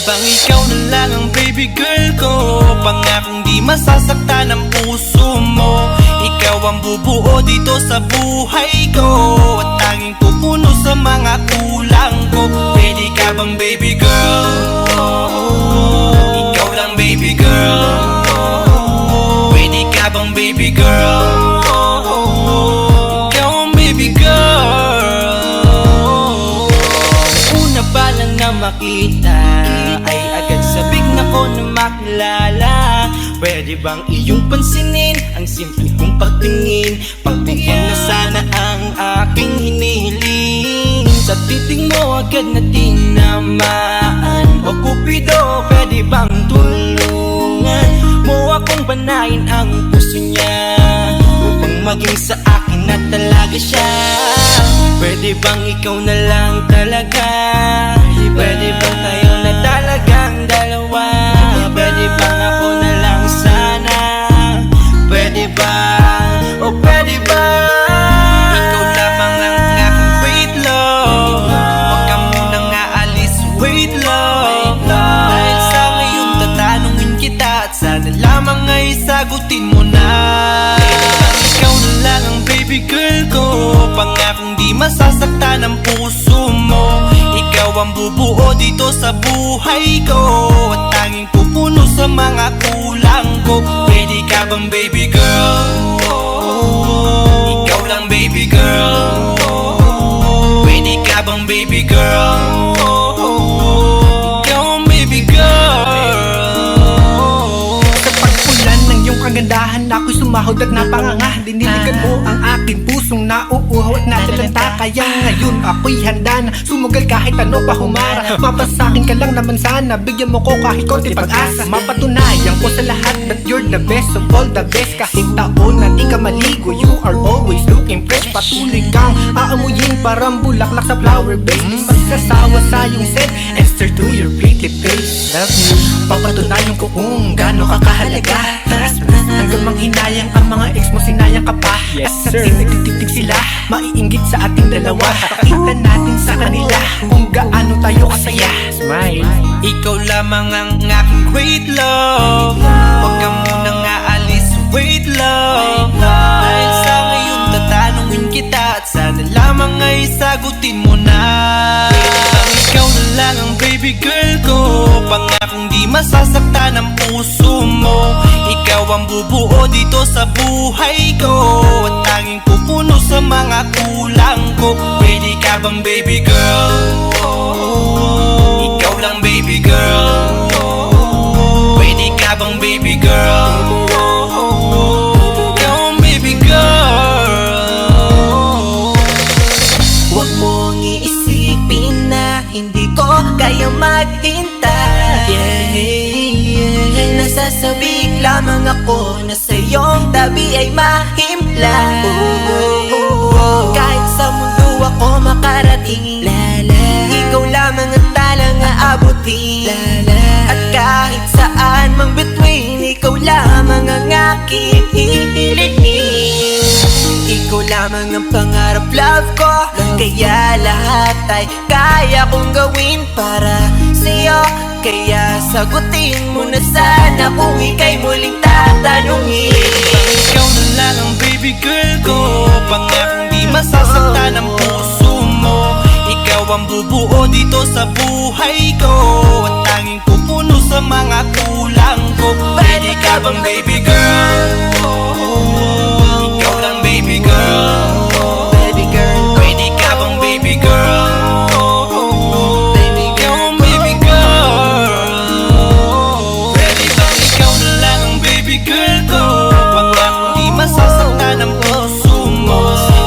bang ikaw na lang ang baby girl ko? Pangakong di masasaktan ang puso mo. Ikaw ang bubuo dito sa buhay ko, at tanging pupuno sa mga kulang ko. Pwede ka bang baby girl? Ikaw lang baby girl. Pwede ka bang baby girl? Ikaw ang baby girl. Una pa lang na makita ay agad sabik na ko na makilala. Pwede bang iyong pansinin ang simple kong pagtingin? Pagbigyan na sana ang aking hinihiling. Sa titig mo agad na tinamaan. O Cupido, pwede bang tulungan mo akong panayin ang puso niya, upang maging sa akin na talaga siya? Pwede bang ikaw na lang talaga? Pwede bang tayo na talagang dalawa? Pwede bang ako na lang sana? Pwede ba? O pwede ba? Ikaw lamang ang aking wait love. Huwag ka munang aalis, wait love. Dahil sa ngayon tatanungin kita, at sana lamang ay sagutin mo na. Pwede bang ikaw na lang ang baby girl ko? Pangakong di masasaktan ang puso mo. Ikaw ang bubuo dito sa buhay ko, at tanging pupuno sa mga kulang ko. Pwede ka bang baby girl? Ikaw lang baby girl. Pwede ka bang baby girl? Ikaw ang baby girl. Sa pagpulan ng iyong kagandahan, ako'y sumahod at napanganga. Diniligan mo ang aking pusong nauuhaw at natalanta. Kaya ngayon ako'y handa na sumugal kahit ano pa humara. Mapasakin ka lang naman sana, bigyan mo ko kahit konti pag-asa. Mapatunayan ko sa lahat that you're the best of all the best. Kahit taon na di ka maligo, you are always looking fresh. Patuloy kang aamuyin parang bulaklak sa flower base. Di magsasawa sa iyong scent and stir to your pretty face. Love you, papatunayan ko kung gaano ka kahalaga. Hanggang manghinayang ang mga ex mo, sinayang ka pa. Yes, at sir. sa nagtitig sila, maiinggit sa ating dalawa. Pakita natin sa kanila kung gaano tayo kasaya. Smile. Ikaw lamang ang aking great love. Huwag ka munang aalis, wait love. Dahil sa ngayon tatanungin kita, at sana lamang ay sagutin mo na. Pwede bang ikaw na lang ang baby girl ko? Pangakong di masasaktan ang puso mo. Ikaw ang bubuo dito sa buhay ko, at tanging pupuno sa mga kulang ko. Pwede ka bang baby girl? Ikaw lang baby girl. Pwede ka bang baby girl? Ikaw ang baby girl. Huwag mong iisipin na hindi ko kaya maghintay. Nasasabik lamang ako na sa iyong tabi ay mahimpla. Kahit sa mundo ako makarating, ikaw lamang ang talang aabutin. At kahit saan mang between, ikaw lamang ang aking hihilingin. Ikaw lamang ang pangarap, love ko. Kaya lahat ay kaya kong gawin para sa'yo. Kaya sagutin mo na sana kung ika'y muling tatanungin. Ikaw na lang ang baby girl ko. Pangakong di masasaktan ang puso mo. Ikaw ang bubuo dito sa buhay ko, at tanging pupuno sa mga kulang ko. Pwede ka bang baby girl? Ikaw lang baby girl. Baby girl, Pwede ka bang baby girl? baby Ikaw girl, ang baby girl. Pwede bang ikaw na lang ang baby girl ko? Pangakong di masasaktan ang puso mo.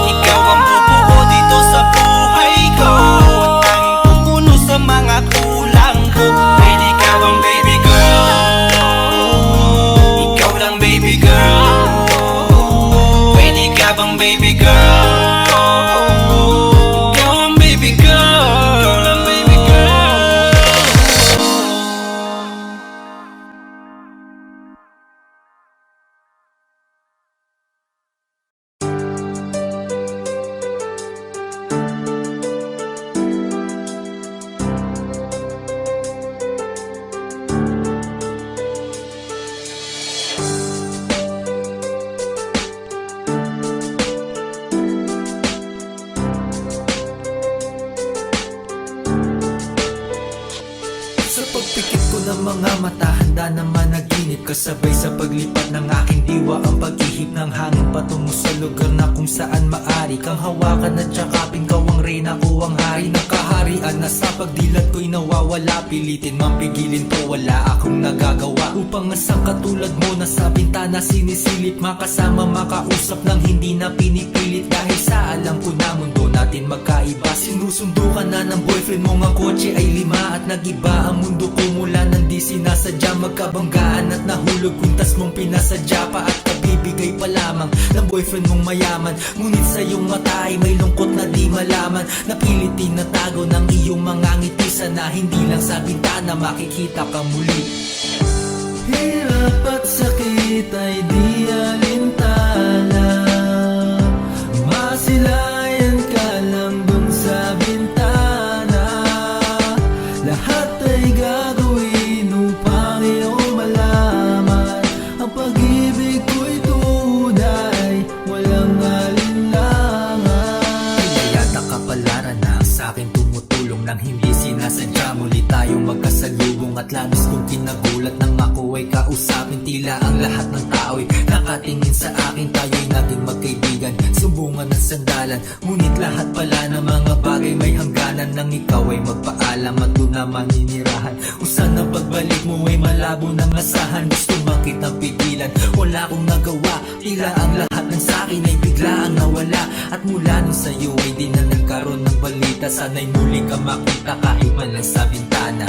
Ikaw ang bubuo dito sa buhay ko, at tanging pupuno sa mga kulang ko. Pwede ka bang baby girl? Ikaw lang handa na managinip kasabay sa paglipat ng aking diwa. Ang paghihip ng hangin patungo sa lugar na kung saan maari kang hawakan at tsakapin. Kaw ang reyna, ko ang hari ng kaharian na sa pagdilat ko'y nawawala. Pilitin mang pigilin to, wala akong nagagawa upang asang katulad mo na sa bintana sinisilip. Makasama, makausap ng hindi na pinipilit dahil sa alam ko na mundo natin magkaiba. Sinusundo ka na ng boyfriend mo, ang kotse ay 5 at nag-iba ang mundo ko mula nang di sinasadya. Magkabanggaan at nahulog kuntas mong pinasadya pa at kabibigay pa lamang ng boyfriend mong mayaman. Ngunit sa iyong mata ay may lungkot na di malaman. Napilit tinatago ng iyong mga ngiti, sana hindi lang sa bintana makikita ka muli. Hirap at sakit ay di alintana, masilayan ka lang dun sa bintana. Lahat ay gagawin upang iyong malaman ang pag-ibig ko'y tunay, walang alinlangan. Pinayata kapalaran na sa akin tumutulong nang hindi sinasadya. Muli tayong magkasalubong at labis kong kinagulat nang ako ay kausapin. Tila ang lahat ng tao'y nakatingin sa akin. Tayo'y naging magkaibigan, sumbungan at sandalan. Ngunit lahat pala ng mga bagay may hangganan. Nang ikaw ay magpaalam at doon na maninirahan, kung saan ang pagbalik mo ay malabo ng asahan. Gusto makitang pigilan, wala akong nagawa. Tila ang lahat ng sakin ay bigla ang nawala. At mula nung sa'yo ay di na nagkaroon ng balita. Sana'y muli ka makita kahit man lang sa bintana.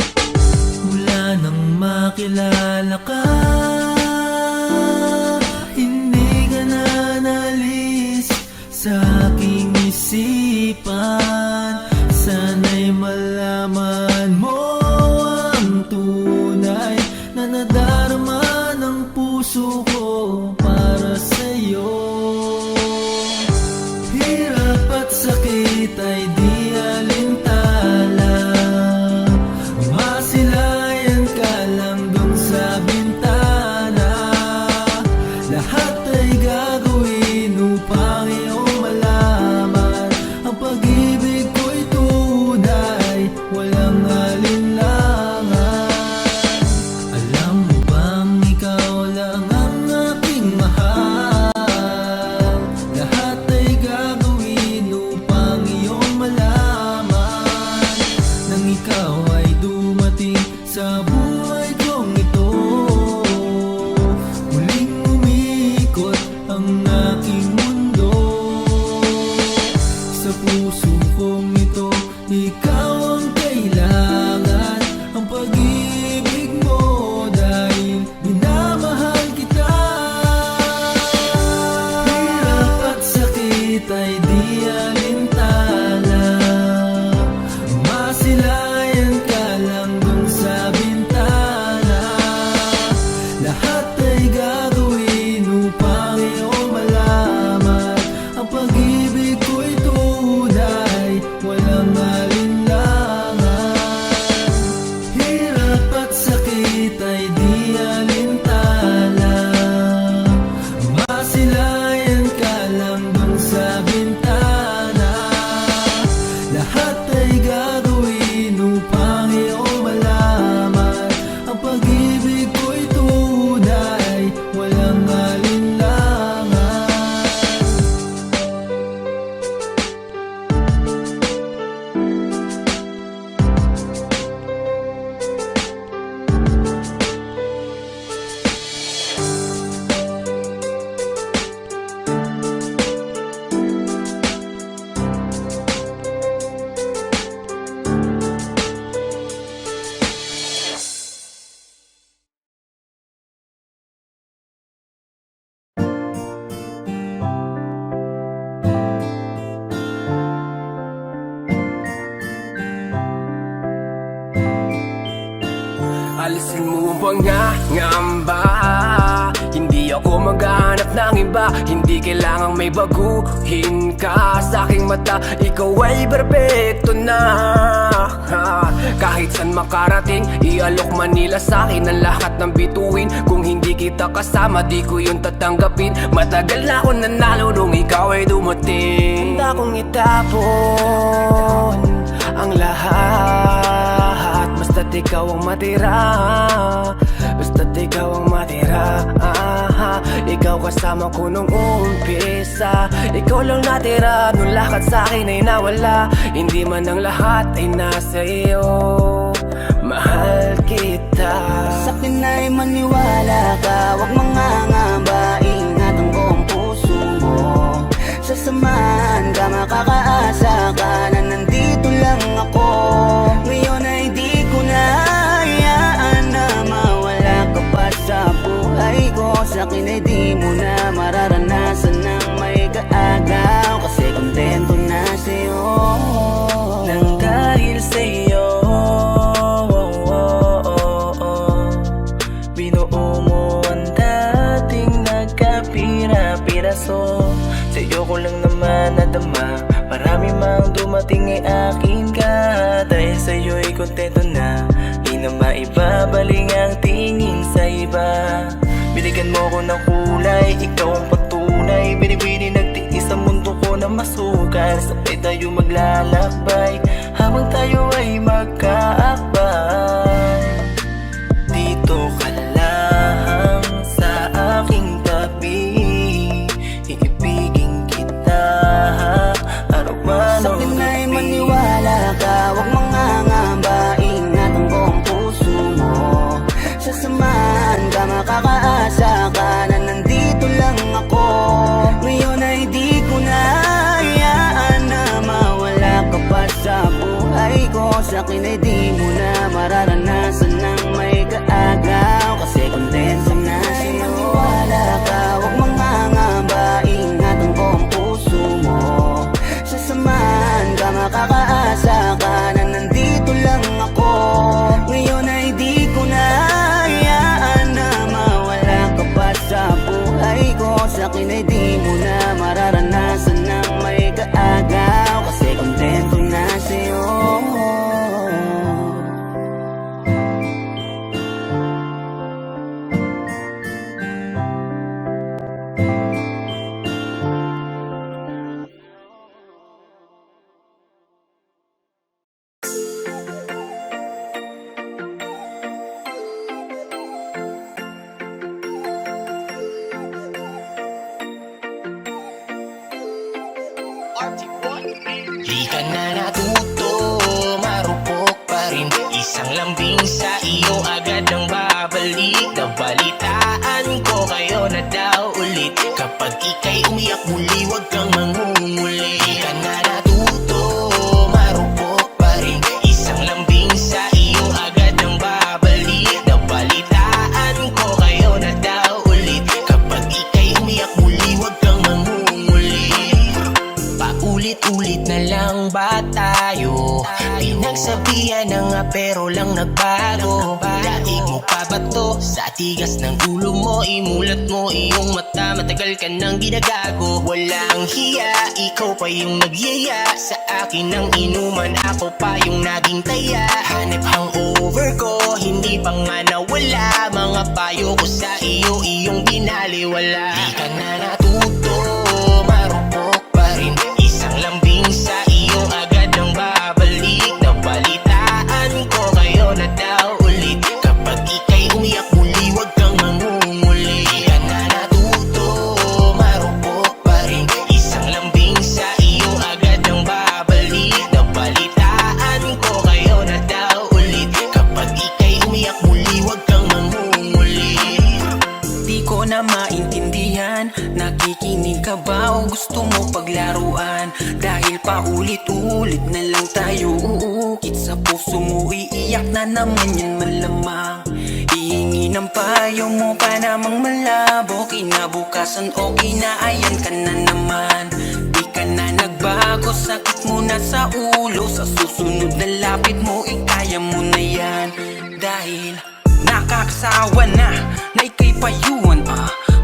Mula nang makilala ka, hindi ka na nalis sa aking isipan. Sana'y malaman mo ang tunay na nadarama ng puso ko para sa'yo. Hirap at sakit ay di alintana, masilayan ka lang dun sa bintana. Lahat ay gagawin upang iyong malaman ang pag-ibig ko'y tunay, walang alinlangan. Alam mo bang ikaw lang ang aking mahal? Lahat ay gagawin upang iyong malaman. Nang ikaw ay dumating sa buhay kong ito, muling umikot ang aking mundo. Sa puso kong ito, ikaw ang kailangan, ang pag-ibig mo dahil minamahal kita. Hirap at sakit ay di alintana, masilayan ka lang dun sa bintana. Lahat ay gagawin upang iyong malaman ang pag-ibig ko'y tunay, walang alinlangan. Hirap at sakit ay di alintana, masilayan ka lang dun sa bintana. Lahat ay gagawin upang iyong malaman ang pag-ibig ko'y tunay, walang alinlangan. Alisin mo ang pangangamba, hindi ako maghahanap ng iba. Hindi kailangang may baguhin ka. Sa aking mata, ikaw ay perfecto na. Kahit saan makarating, ialok Manila sa'kin ang lahat ng bituin. Kung hindi kita kasama, di ko yun tatanggapin. Matagal na ako nanalo nung ikaw ay dumating. Handa kong itapon ang lahat, basta't Basta't ikaw ang matira, basta't ikaw ang matira. Ikaw kasama ko nung umpisa, ikaw lang natira nung lahat sa'kin ay nawala. Hindi man ang lahat ay nasa iyo, mahal kita. Sa'kin ay maniwala ka, huwag mangangamba, ingatan ko ang puso mo. Sasamahan ka, makakaasa ka na nandito lang ako. Ngayon ay di ko na hayaan na mawala ka pa sa buhay ko. Sa'kin ay di mo na mararanasan ng may kaagaw, kasi kontento na sa'yo. Nang dahil sa'yo, binuo mo ang dating nagkapira-piraso. Sa'yo ko lang naman nadama, marami mang dumating ay akin ka. Dahil sa'yo'y kontento na, di na maibabaling ang tingin sa iba. Binigyan mo ko ng kulay, ikaw ang patunay. Binibini nagtiis sa mundo ko na masukan. Sabay tayo maglalakbay, habang tayo ay magkaakbay. Dito ka lang sa aking tabi, iibigin kita araw man o Sa'kin ay gabi. maniwala ka, huwag mangangamba, ingatan ko ang puso mo. Sasamahan ka, makakaasa ka na nandito lang ako. Ngayon ay di ko na hayaan na mawala ka pa sa buhay ko. Sa'kin ay di mo na mararanasan ng may kaagaw, kasi kontento na sa'yo. Maniwala ka, huwag mangangamba, ingatan ko ang puso mo. Sasamahan ka, makakaasa ka na nandito lang ako. Ngayon ay di ko na hayaan na mawala ka pa sa buhay ko. Sa'kin ay di mo na mararanasan ng may kaagaw, kasi kontento na sa'yo. Di ka na natuto, marupok pa rin. Isang lambing sa iyo agad ang babalik. Nabalitaan ko kayo na daw ulit. Kapag ika'y umiyak muli, huwag kang mangunguli. Di ka na natuto, marupok pa rin. Isang lambing sa iyo agad ang babalik. Nabalitaan ko kayo na daw ulit. Kapag ika'y umiyak muli, huwag kang mangunguli. Paulit-ulit na lang ba tayo? Pinagsabihan na nga pero lang nagbago. Daig mo pa ba to? Sa tigas ng ulo mo, imulat mo iyong mata. Matagal ka nang ginagago, walang hiya. Ikaw pa yung nagyaya sa akin ng inuman, ako pa yung naging taya. Hanep hangover ko, hindi pa nga nawala. Mga payo ko sa iyo, iyong binaliwala. Di ka na natuto, marupok pa rin. Isang lambing sa iyo agad ang babalik. Nabalitaan ko kayo na daw ulit. Kapag ika'y umiyak muli, huwag kang mangunguli. Di ka na natuto, marupok pa rin. Isang lambing sa iyo agad ang babalik. Nabalitaan ko kayo na daw ulit. Kapag ika'y umiyak muli, huwag kang mangunguli. Di ko na maintindihan, nakikinig ka ba o gusto mo paglaruan? Dahil paulit-ulit na lang tayo uukit sa puso mo, iiyak na naman yan malamang. Ihingi ng payo mo pa namang malabo, kinabukasan okay na ayan ka na naman. Di ka na nagbago, sakit mo na sa ulo, sa susunod na lapit mo ikaya mo na yan. Dahil nakakasawa na ika'y payuhan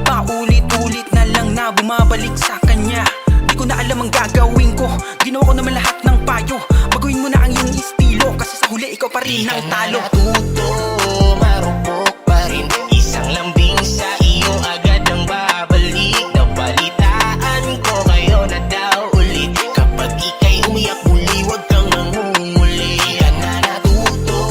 paulit-ulit na lang na bumabalik sa kanya. Di ko na alam ang gagawin ko, ginawa ko naman lahat ng payo. Baguhin mo na ang iyong estilo, kasi sa huli ikaw pa rin ang talo. Di ka na natuto, marupok pa rin. Isang lambing sa iyo agad ang babalik. Nabalitaan ko kayo na daw ulit. Kapag ika'y umiyak muli, huwag kang mangunguli. Di ka na natuto,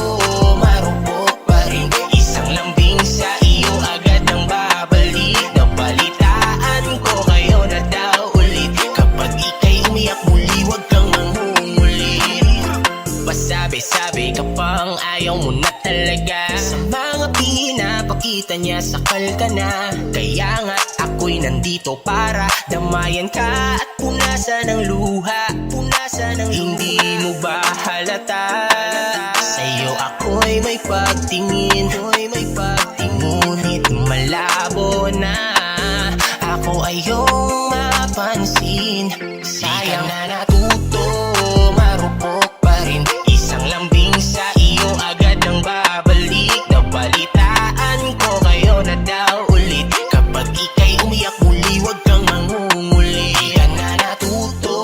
Nakita niya sakal ka na, kaya nga ako'y nandito para damayan ka at punasan ng luha, punasan ng hindi mo ba halata? Sa'yo ako'y may pagtingin, ngunit malabo na ako ay iyong mapansin. Sayang na natuto, marupok pa rin. Isang lambing sa iyo agad nang babalik. Nabalitaan ko kayo na daw ulit. Kapag ika'y umiyak muli, huwag kang mangunguli. Di ka na natuto,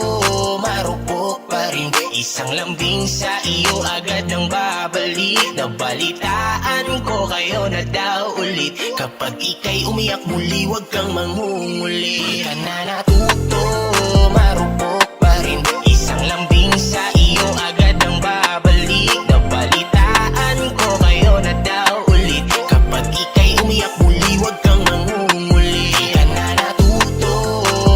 marupok pa rin. Isang lambing sa iyo agad nang babalik. Nabalitaan ko kayo na daw ulit. Kapag ika'y umiyak muli, huwag kang mangunguli. Di ka na natuto, marupok pa rin. Isang lambing sa iyo agad nang babalik. Nabalitaan ko kayo na daw ulit. Kapag ika'y umiyak muli, huwag kang mangunguli. Di ka na natuto,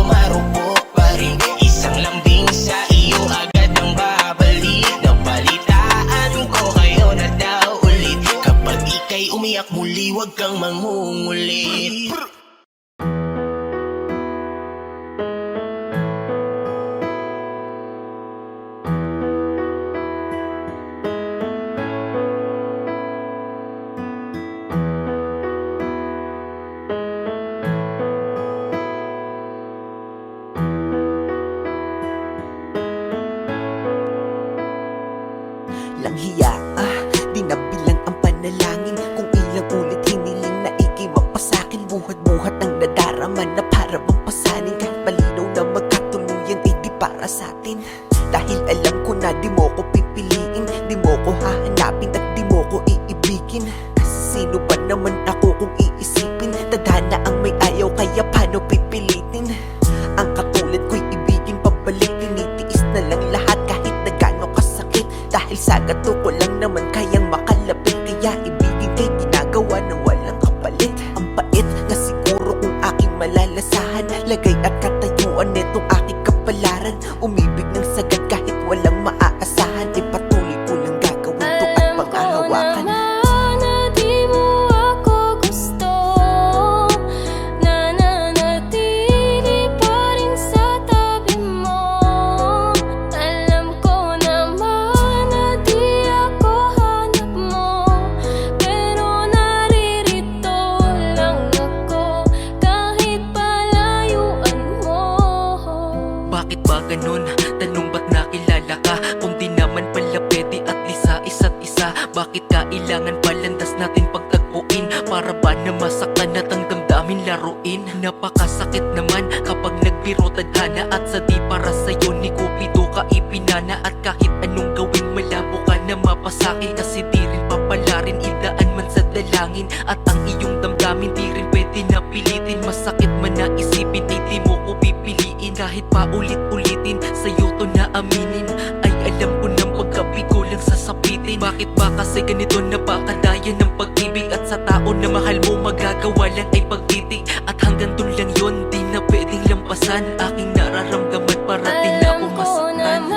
marupok pa rin. Isang lambing sa iyo agad nang babalik. Nabalitaan ko kayo na daw ulit. Kapag ika'y umiyak muli, huwag kang mangungulit. Lang hiya, di na bilang ang panalangin. Kung ilang ulit hiniling na ikimapasakin. Buhat-buhat ang nadarama na para bang pasanin. Kahit malinaw na magkatuluyan ay di para sa atin. Dahil alam ko na di mo ko pipiliin, di mo ko hahanapin at di mo ko iibigin. Kasi sino ba naman ako kung iisipin? Tadhana ang may ayaw, kaya paano pipilitin? Ang katulad ko'y ibigin pabalik. Tinitiis na lang lahat kahit na gaano kasakit. Dahil sa gato ko lang naman kayang makalapit. Kaya ibigin kay ginagawa na walang kapalit. Ang pait na siguro kung aking malalasahan. Lagay at katayuan netong aking kapalaran. Umibig ng sagad kahit walang maaasahan. Ay patuloy ko lang gagawin to at panghahawakan. Bakit ba ganun? Tanong ba't nakilala ka? Kung di naman pala pwede at lisa isa't isa. Bakit kailangan palandas natin pagtagpuin? Para ba na masaktan at ang damdamin laruin? Napakasakit naman kapag nagbiro tadhana. At sa di para sa'yo ni Cupido ka ipinana. At kahit anong gawin malabo ka na mapasakit. Kasi di rin papalarin, idaan man sa dalangin. At ang iyong damdamin di rin pwede na pilitin. Masakit man na isipin ay di mo ko pipiliin. Kahit pa ulit-ulitin, sa'yo to na aminin. Ay alam ko ng pagkabigo lang sasapitin. Bakit ba kasi ganito napakadaya ng pag-ibig? At sa tao na mahal mo magagawa lang ay pagtitig. At hanggang dun lang yun, di na pwedeng lampasan. Aking nararamdaman para di na ako masaktan.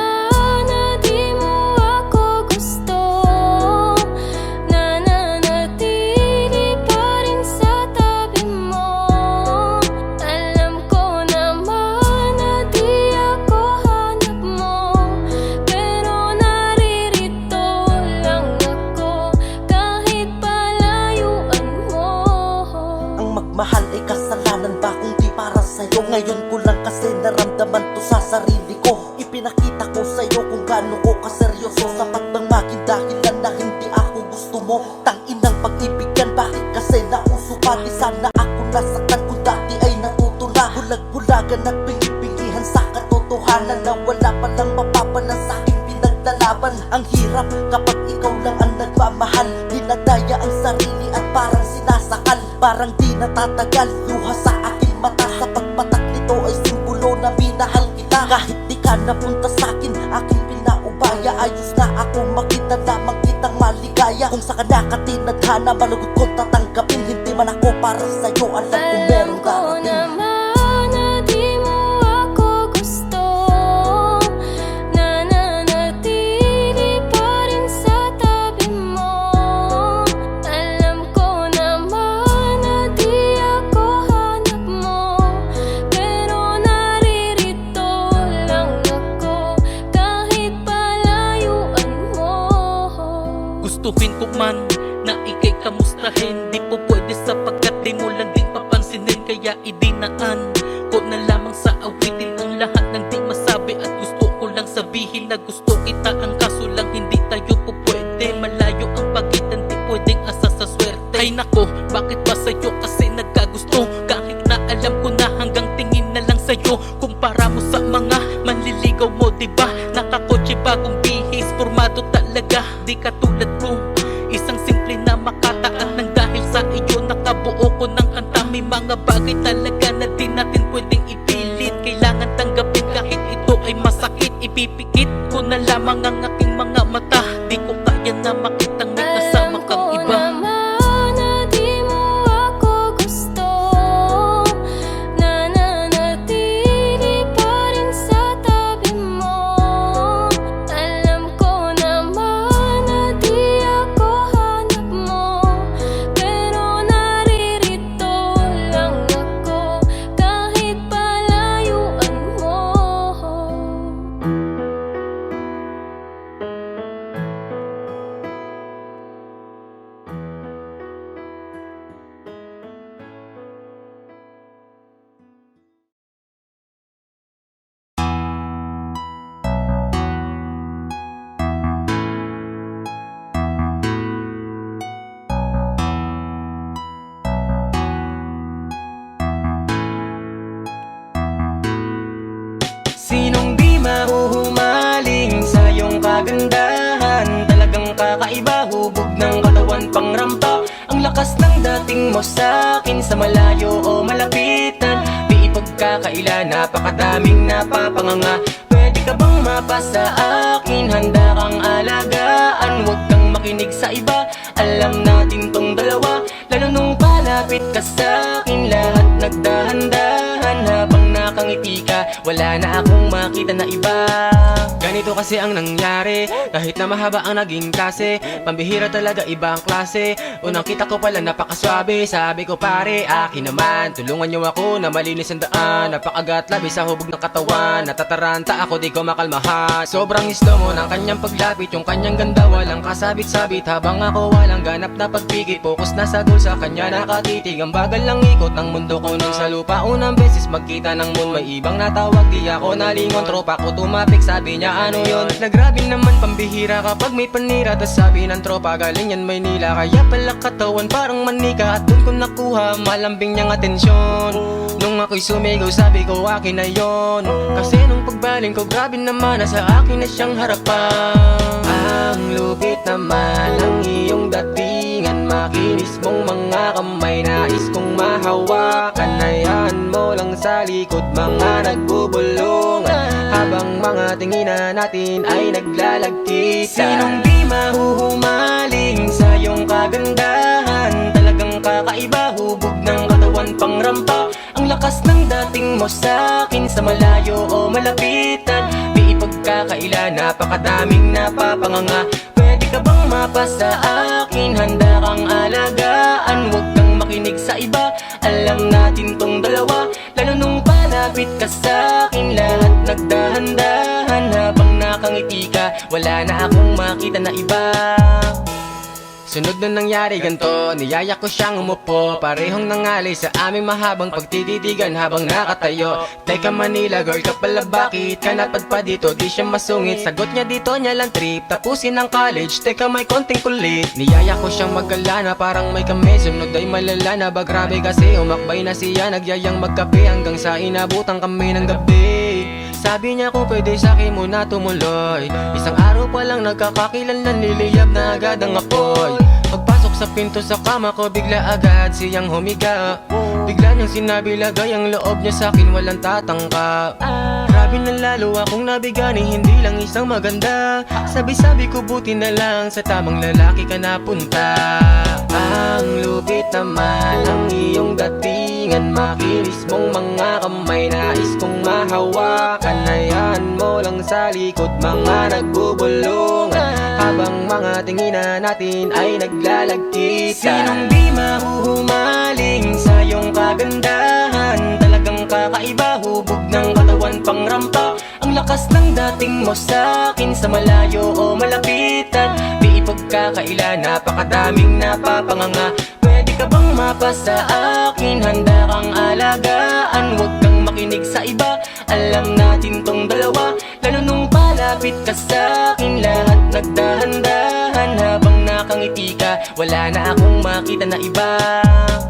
Mahal ay kasalanan ba kung di para sa'yo? Ngayon ko lang kasi naramdaman to sa sarili ko. Ipinakita ko sa'yo kung gaano ko kaseryoso. Sapat bang maging dahilan na hindi ako gusto mo? Tanginang pag-ibig yan, bakit kasi nauso pa? Di sana ako nasaktan kung dati ay natuto na. Bulag-bulagan at pinipilihan sa katotohanan na wala palang mapapanan sa aking pinaglalaban. Ang hirap kapag ikaw lang ang nagmamahal. Dinadaya ang sarili at parang sinasakal. Parang di natatagal, luha sa aking mata. Sa pagpatak nito ay simbolo na minahal kita. Kahit di ka napunta sa'kin, aking pinaubaya. Ayos na ako makita lamang kitang maligaya. Kung sa ka tinadhana, malugod ko tatanggapin. Hindi man ako para sa'yo, alam ko meron darating. kaya idinaan ko na lamang sa awitin ang lahat ng di masabi. At gusto ko lang sabihin na gusto kita, ang kaso lang hindi tayo po pwede. Malayo ang pagitan, di pwedeng asa sa swerte. Ay nako, bakit ba sa'yo kasi nagkagusto? Kahit na alam ko na hanggang tingin na lang sa'yo. Kumpara mo sa mga manliligaw mo, diba? Nakakotse bagong bihis, formado talaga. Di katulad ko, isang simple na makata. At nang dahil sa iyo nakabuo ko ng kanta. May mga bagay talaga na di natin pwedeng ipilit. Kailangan tanggapin kahit ito ay masakit. Ipipikit ko na lamang ang aking mga mata. Di ko kaya na makitang may kasama kang iba. Sinong di mahuhumaling sa iyong kagandahan? Talagang kakaiba, hubog ng katawan pangrampa. Ang lakas ng dating mo sa'kin, sa malayo o malapitan. Di ipagkakaila, napakadaming napapanganga. Pwede ka bang mapasa akin? Handa kang alagaan, huwag kang makinig sa iba. Alam natin tong dalawa, lalo nung palapit ka sa'kin. Lahat nagdahan-dahan habang nakangiti ka. Wala na akong makita na iba. Ganito kasi ang nangyari, kahit na mahaba ang naging klase. Pambihira talaga, ibang klase. Unang kita ko pala napakaswabe. Sabi ko pare, akin naman, tulungan niyo ako na malinis ang daan. Napakagat labi sa hubog ng katawan. Natataranta ako, di ko makalmahan. Sobrang slow mo ng kanyang paglapit. Yung kanyang ganda walang kasabit-sabit. Habang ako walang ganap na pagpigit. Focus na sa goal, sa kanya nakatitig. Ang bagal lang ikot ng mundo ko nung sa lupa. Unang beses magkita ng moon, may ibang natawag. Di ako nalingon, tropa ko tumapik. Sabi niya ano yun? Nagrabe naman, pambihira kapag may panira. Tas sabi ng tropa, galing yan Maynila. Kaya pala katawan parang manika. At dun ko nakuha malambing niyang atensyon. Nung ako'y sumigaw, sabi ko akin na yon. Kasi nung pagbaling ko, grabe naman, nasa akin na siyang harapan. Ang lupit naman ang iyong datingan. Makinis mong mga kamay, nais kong mahawakan. Hayaan mo lang sa likod, mga nagbubulungan. Habang mga tinginan natin ay naglalagkitan. Sinong di mahuhumaling sa iyong kagandahan? Talagang kakaiba, hubog ng katawan pangrampa. Ang lakas ng dating mo sa'kin, sa malayo o malapitan. Di ipagkakaila, napakadaming napapanganga. Pwede ka bang mapasa akin? Handa kang alagaan, huwag kang makinig sa iba. Alam natin tong dalawa, lalo nung palapit ka sa'kin. Lahat nagdahan-dahan habang nakangiti ka. Wala na akong makita na iba. Sunod na nangyari ganto, niyaya ko siyang umupo. Parehong nangalay sa aming mahabang pagtititigan habang nakatayo. Teka Manila girl ka pala, bakit ka napadpad dito? Di siya masungit, sagot niya dito niya lang trip. Tapusin ang college, teka may konting kulit. Niyaya ko siyang magkalana, parang may kami. Sunod ay malala na ba, grabe kasi umakbay na siya. Nagyayang magkape hanggang sa inabutan kami ng gabi. Sabi niya kung pwede sa'kin muna tumuloy. Isang araw pa lang nagkakakilanlan, niliyab na agad ang apoy. Pagpasok sa pinto sa kama ko, bigla agad siyang humiga. Bigla niyang sinabi lagay ang loob niya sa'kin, walang tatangka. Grabe na lalo akong nabigani, hindi lang isang maganda. Sabi-sabi ko buti na lang sa tamang lalaki ka napunta. Ang lupit naman ang iyong datingan. Makinis mong mga kamay, nais kong mahawakan. Hayaan mo lang sa likod, mga nagbubulungan. Habang mga tinginan natin ay naglalagkitan. Sinong di mahuhumaling sa iyong kagandahan? Talagang kakaiba, hubog ng katawan pangrampa. Ang lakas ng dating mo sa'kin, sa malayo o malapitan. Di ipagkakaila, napakadaming napapanganga. Pwede ka bang mapasa akin? Handa kang alagaan. sa iba. Alam natin tong dalawa, lalo nung palapit ka sa'kin, lahat nagdahan-dahan. Habang nakangiti ka, wala na akong makita na iba.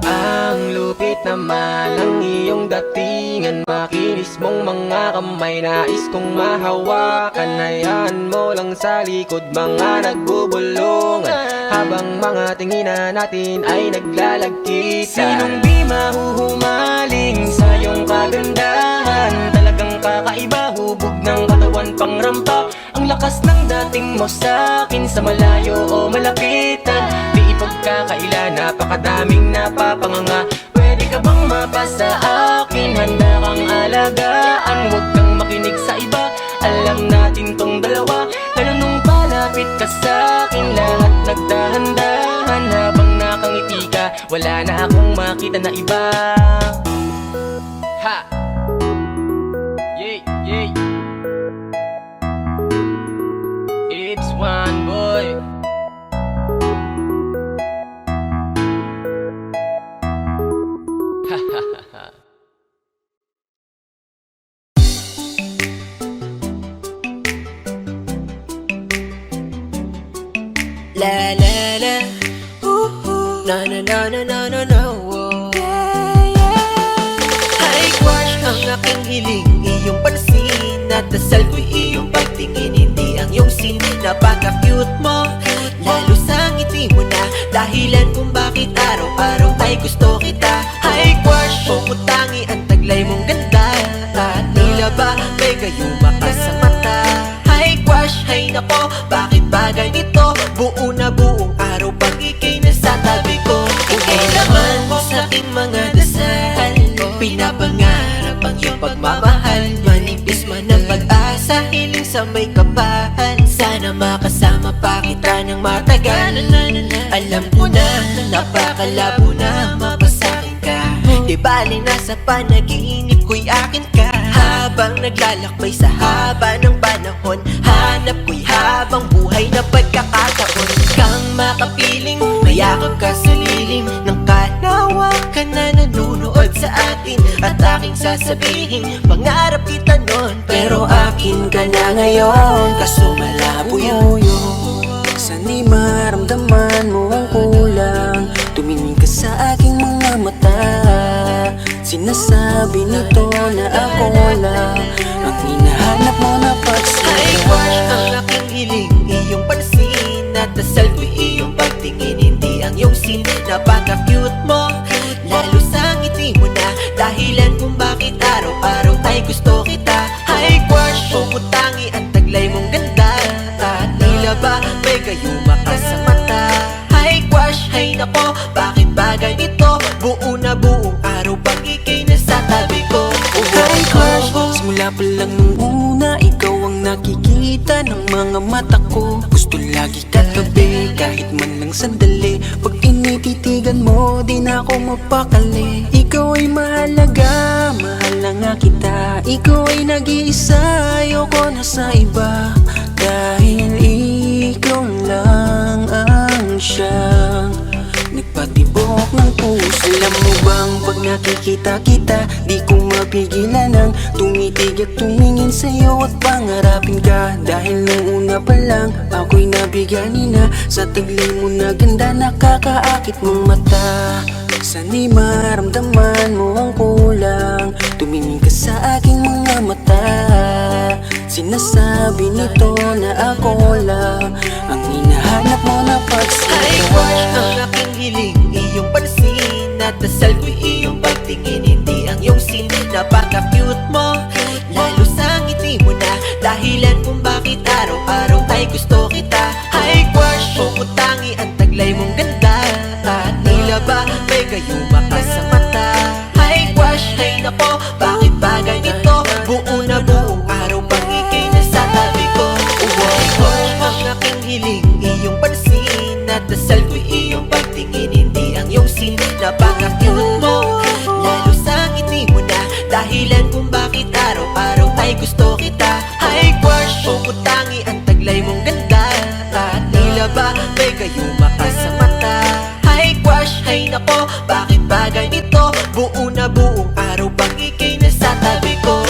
Ang lupit naman ng iyong datingan, makinis mong mga kamay, nais kong mahawakan. Hayaan mo lang sa likod mga nagbubulungan, habang mga tinginan natin ay naglalagkita. Sinong di mahuhumaling sa iyong kagandahan? Talagang kakaiba, hubog ng katawan pang rampa. Ang lakas ng dating mo sa'kin, sa malayo o malapitan, di ipagkakaila, napakadaming napapanganga. Pwede ka bang mapasa akin? Handa kang alagaan, huwag kang makinig sa iba. Alam natin tong dalawa, lalo nung palapit ka sa'kin, lahat nagdahan-dahan. Habang nakangiti ka, wala na akong makita na iba. Ha! Yay, yay! It's one boy. Ha ha ha ha. La la la, na na na na na na na, High crush ang aking hiling, iyong pansin at dasal ko'y iyong pagtingin, hindi ang iyong sin. Napaka-cute mo, lalo sa ngiti mo na dahilan kung bakit araw-araw ay gusto kita. High crush, pumutangi ang taglay mong ganda, at tila ba may gayuma ka sa mata. High crush, hay nako, bakit ba ganito? Buo na buong araw pag ika'y nasa tabi ko. Ika'y naman sa aking mga dasal, pinapangarap ang iyong pagmamahal. Manipis man ang pag-asa, hiling sa may kapal. Sana makasama pa kita ng matagal. Alam ko na, napakalabo na mapasakin ka. Di bali nasa panaginip ko'y akin ka. Habang naglalakbay sa haba ng panahon, hanap ko'y habang buhay na pagkakataon. Kang makapiling, mayakap ka sa lilim ng kalawakan na nanunood sa atin. At aking sasabihin, pangarap kita nun, pero akin ka na ngayon, kaso malabo yun. Sana'y maramdaman mo ang kulang, tumingin ka sa aking mga mata. Sinasabi nito na ako lang ang hinahanap mo na High crush ang pagsaya. aking hiling, iyong pansin at dasal ko'y iyong pagtingin, hindi ang iyong sin. Napaka-cute mo, lalo sa ngiti mo na dahilan kung bakit araw-araw ay gusto kita. High crush, pumutangi ang taglay mong ganda, at tila ba may gayuma ka sa mata. High crush, hay nako, bakit ba ganito? Buo na buong araw pag ika'y nasa tabi ko. High crush, simula pa lang nung una, ikaw ang nakikita ng mga mata ko. Gusto lagi katabi, kahit man lang sandali. Pag tinititigan mo, di na ako mapakali. Ikaw ay mahalaga, mahal na nga kita. Ikaw ay nag-iisa, ayoko na sa iba. Dahil ikaw lang ang siyang nagpatibok ng puso. Alam mo bang pag nakikita kita, di ko mapigilan ang tumitig at tumingin sa'yo at pangarapin ka. Dahil nung una pa lang, ako'y nabigani na sa taglay mo na ganda, nakakaakit mong mata. Sana'y maramdaman mo ang kulang, tumingin ka sa aking mga mata. Sinasabi nito na ako lang ang hinahanap mo na High crush ang pagsaya. aking hiling, iyong pansin at dasal ko'y iyong pagtingin, hindi ang iyong sin. Napaka-cute mo, lalo sa ngiti mo na dahilan kung bakit araw-araw ay gusto kita. High crush, pumutangi ang taglay mong ganda, at tila ba may gayuma ka sa mata. High crush, hay nako, bakit ba ganito? Buo na buong araw pag ika'y nasa tabi ko. High crush ang aking hiling, iyong pansin at dasal ko'y iyong pagtingin, hindi ang iyong sin. Napaka-cute mo, lalo sa ngiti mo na dahilan kung bakit araw-araw ay gusto kita. High crush, pumutangi ang taglay mong ganda, at tila ba may gayuma ka sa mata. High crush, hay nako, bakit ba ganito? Buo na buong araw pag ika'y nasa tabi ko.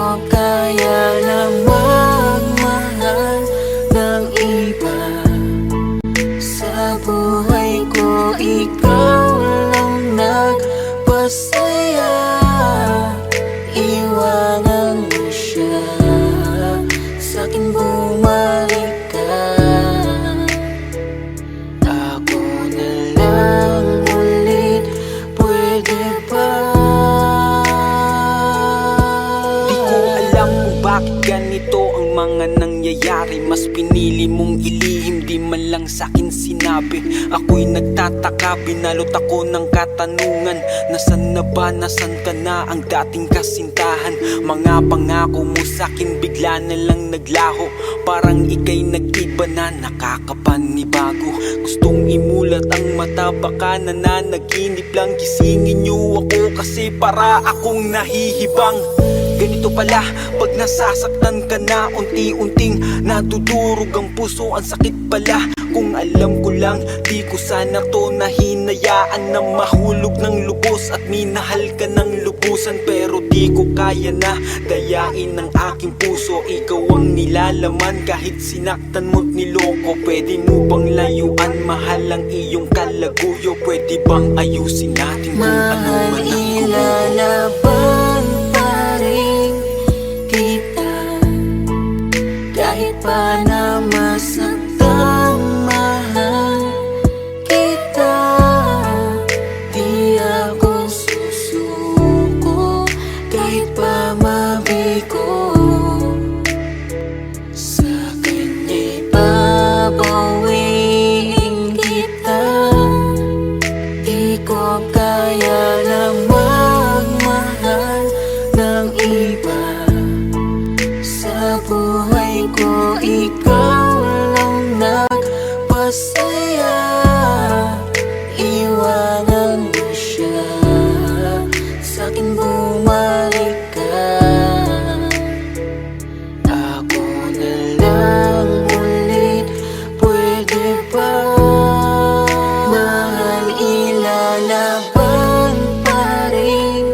ko kaya na magmahal ng iba. Sa buhay ko ikaw lang nagpasaya. Iwanan mo siya, sa'kin bumalik ka. Ako na lang ulit, pwede ba? Di ko alam kung bakit ganito ang mga nangyayari. Mas pinili mong ilihim, di man lang sa'kin sinabi. Ako'y nagtataka, binalot ako ng katanungan. Nasaan na ba, nasan ka na ang dating kasintahan? Mga pangako mo sa'kin bigla na lang naglaho. Parang ika'y nag-iba na, nakakapanibago. Gustong imulat ang mata, baka nananaginip lang. Gisingin niyo ako kasi para akong nahihibang. Ganito pala pag nasasaktan ka na, unti-unting nadudurog ang puso. Ang sakit pala, kung alam ko lang, di ko sana to nahinayaan na mahulog ng lubos at minahal ka ng lubusan. Pero di ko kaya na dayain ang aking puso. Ikaw ang nilalaman kahit sinaktan mo't niloko. Pwede mo bang layuan, mahal ang iyong kalaguyo? Pwede bang ayusin natin kung ano man ang gulo? Ilalaban pa rin kita kahit pa na masaktan. Mahal kita, di ako susuko kahit pa mabigo. Sa kanya'y babawiin kita. Di ko kaya na magmahal ng iba. Sa buhay ko ikaw lang nagpasaya. Iwanan mo siya, sa'kin bumalik ka. Ako na lang ulit, pwede ba? Mahal, ilalaban pa rin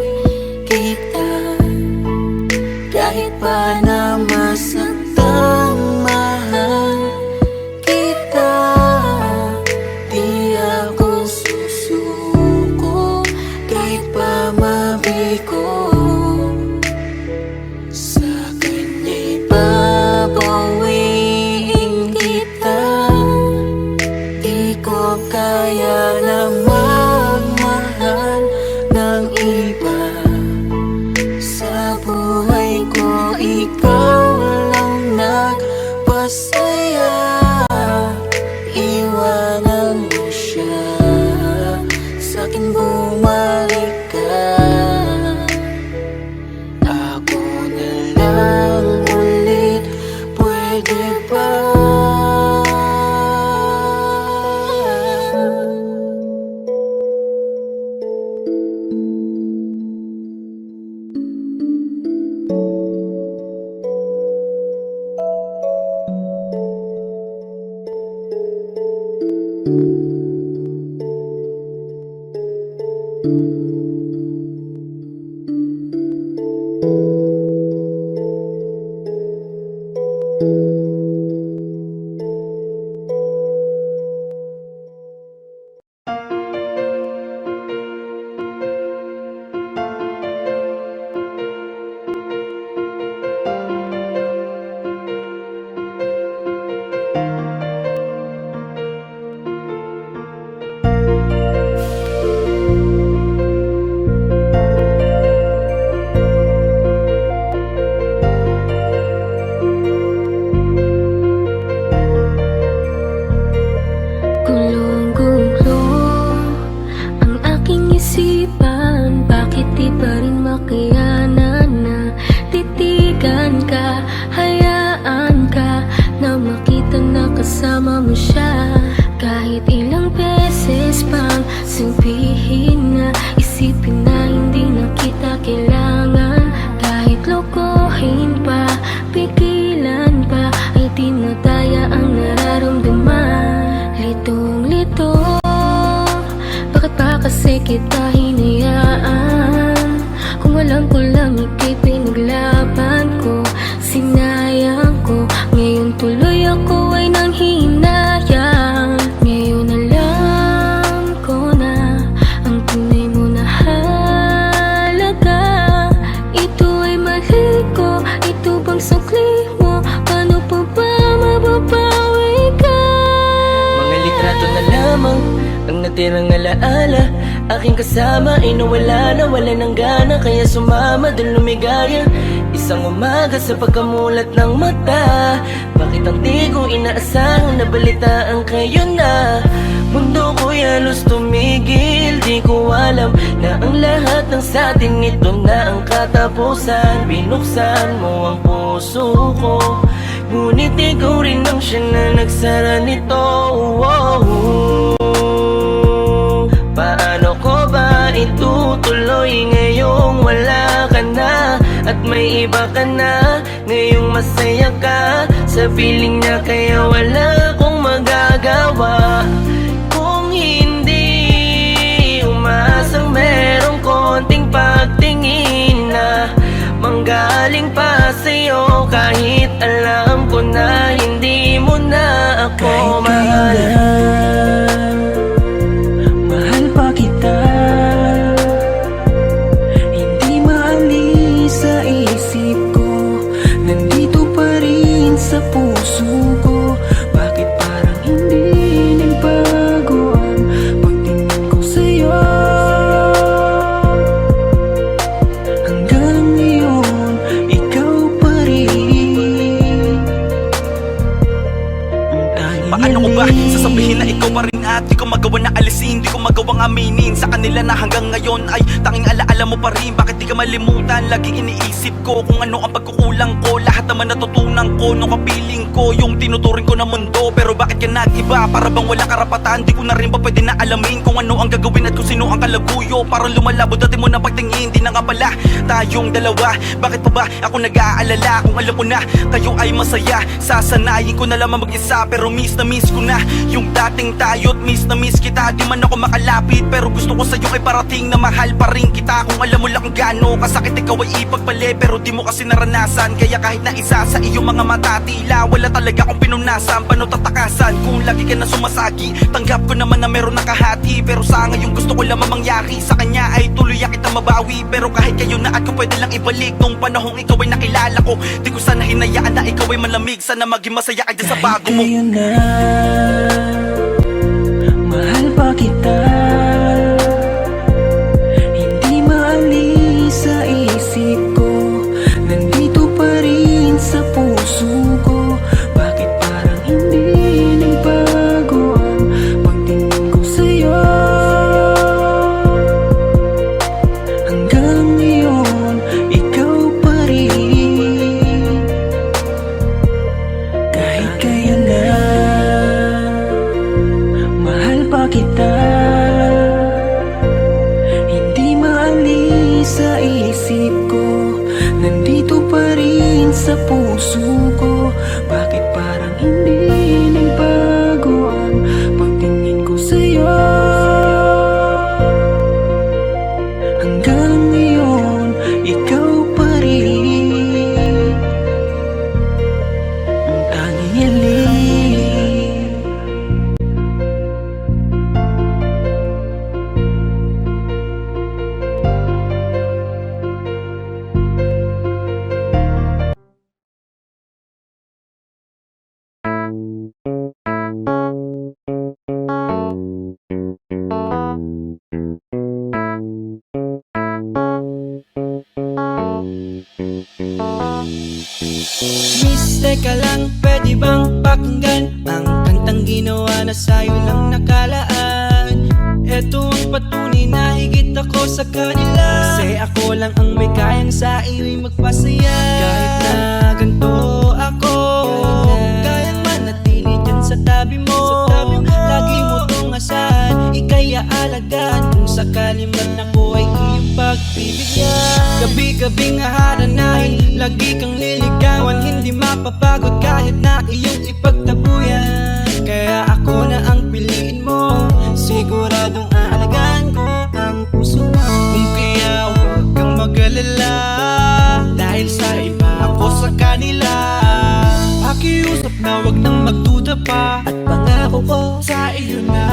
kita kahit pa na masaktan. Mahal kita, di ako susuko kahit pa mabigo. Sa kanya'y babawiin kita. Di ko kaya na magmahal ng iba. Sa buhay ko ikaw lang nagpasaya. Iwanan mo siya, sa'kin bumalik ka. Ako na lang ulit, pwede ba? natirang alaala. Aking kasama ay nawala ng gana, kaya sumama dun lumigaya. Isang umaga sa pagkamulat ng mata, bakit ang di ko inaasahang nabalitaan kayo na? Mundo ko'y halos tumigil, di ko alam na ang lahat ng sa atin ito na ang katapusan. Binuksan mo ang puso ko, ngunit ikaw rin ang siya na nagsara nito. Paano ko ba itutuloy ngayong wala ka na at may iba ka na? Ngayong masaya ka sa piling niya, kaya wala akong magagawa. Kung hindi umaasang merong konting pagtingin na manggaling pa sa'yo, kahit alam ko na hindi mo na ako mahal. Mahal pa kita, hindi maalis sa isip ko, nandito pa rin sa puso ko. Bakit parang hindi nagbago ang pagtingin ko sa'yo? Hanggang ngayon, ikaw pa rin ang Paano ko ba sasabihin na ikaw pa rin at di ko magawa na alisin, di ko magawang aminin sa kanila na hanggang ngayon ay tanging alaala mo pa rin. Bakit di ka malimutan? Laging iniisip ko kung ano ang pagkukulang ko. Lahat naman natutunan ko nung kapiling ko yung tinuturing ko na mundo. Pero bakit ka nag-iba? Para bang wala karapatan? Di ko na rin ba pwede na alamin kung ano ang gagawin at kung sino ang kalaguyo? Parang lumalabo dati mo na pagtingin, di na nga pala tayong dalawa. Bakit pa ba ako nag-aalala kung alam ko na kayo ay masaya? Sasanayin ko na lamang mag-isa, pero miss na miss ko na yung dating tayo't miss na miss kita. Di man ako makalapit, pero gusto ko sa'yo ay parating na mahal pa rin kita. Kung alam mo lang kung gaano kasakit ikaw ay ipagpali, pero di mo kasi naranasan. Kaya kahit na isa sa iyong mga mata, tila wala talaga akong pinunasan. Paano tatakasan kung lagi ka na sumasagi? Tanggap ko naman na meron nakahati, pero sa ngayon gusto ko lamang mangyari sa kanya ay tuluyan kita mabawi. Pero kahit kayo na at ko pwede lang ibalik nung panahong ikaw ay nakilala ko. Di ko sana hinayaan na ikaw ay malamig, sana maging masaya ka dyan sa bago mo. Kayo na, mahal pa kita, hindi maalis sa isip ko, nandito pa rin sa puso ko. Bakit parang hindi nagbago ang pagtingin ko sa'yo? Hanggang ngayon, ikaw pa rin. Kahit kaya na, mahal pa kita, hindi maalis sa isip ko, nandito pa rin sa puso ko. Bakit parang hindi nagbago ang pagtingin ko sa'yo? Hanggang ngayon, ikaw pa rin ang tanging hiling. Miss, teka lang, pwede bang pakinggan ang kantang ginawa na sa'yo lang nakalaan? Eto ang patunay na higit ako sa kanila, kasi ako lang ang may kayang sa iyo'y magpasaya. Kahit na ganito ako, kayang manatili dyan sa tabi mo. Lagi mo tong asahan, ika'y aalagaan kung sakali man ako ay iyong pagbibigyan. Gabi-gabing haharanahin, lagi kang liligawan, hindi mapapagod kahit na iyong ipagtabuyan. Kaya ako na ang piliin mo, siguradong aalagaan ko ang puso mo. Kung kaya huwag kang mag-alala, dahil sa iba ako sa kanila. Pakiusap na huwag nang magduda pa, at pangako ko sa iyo na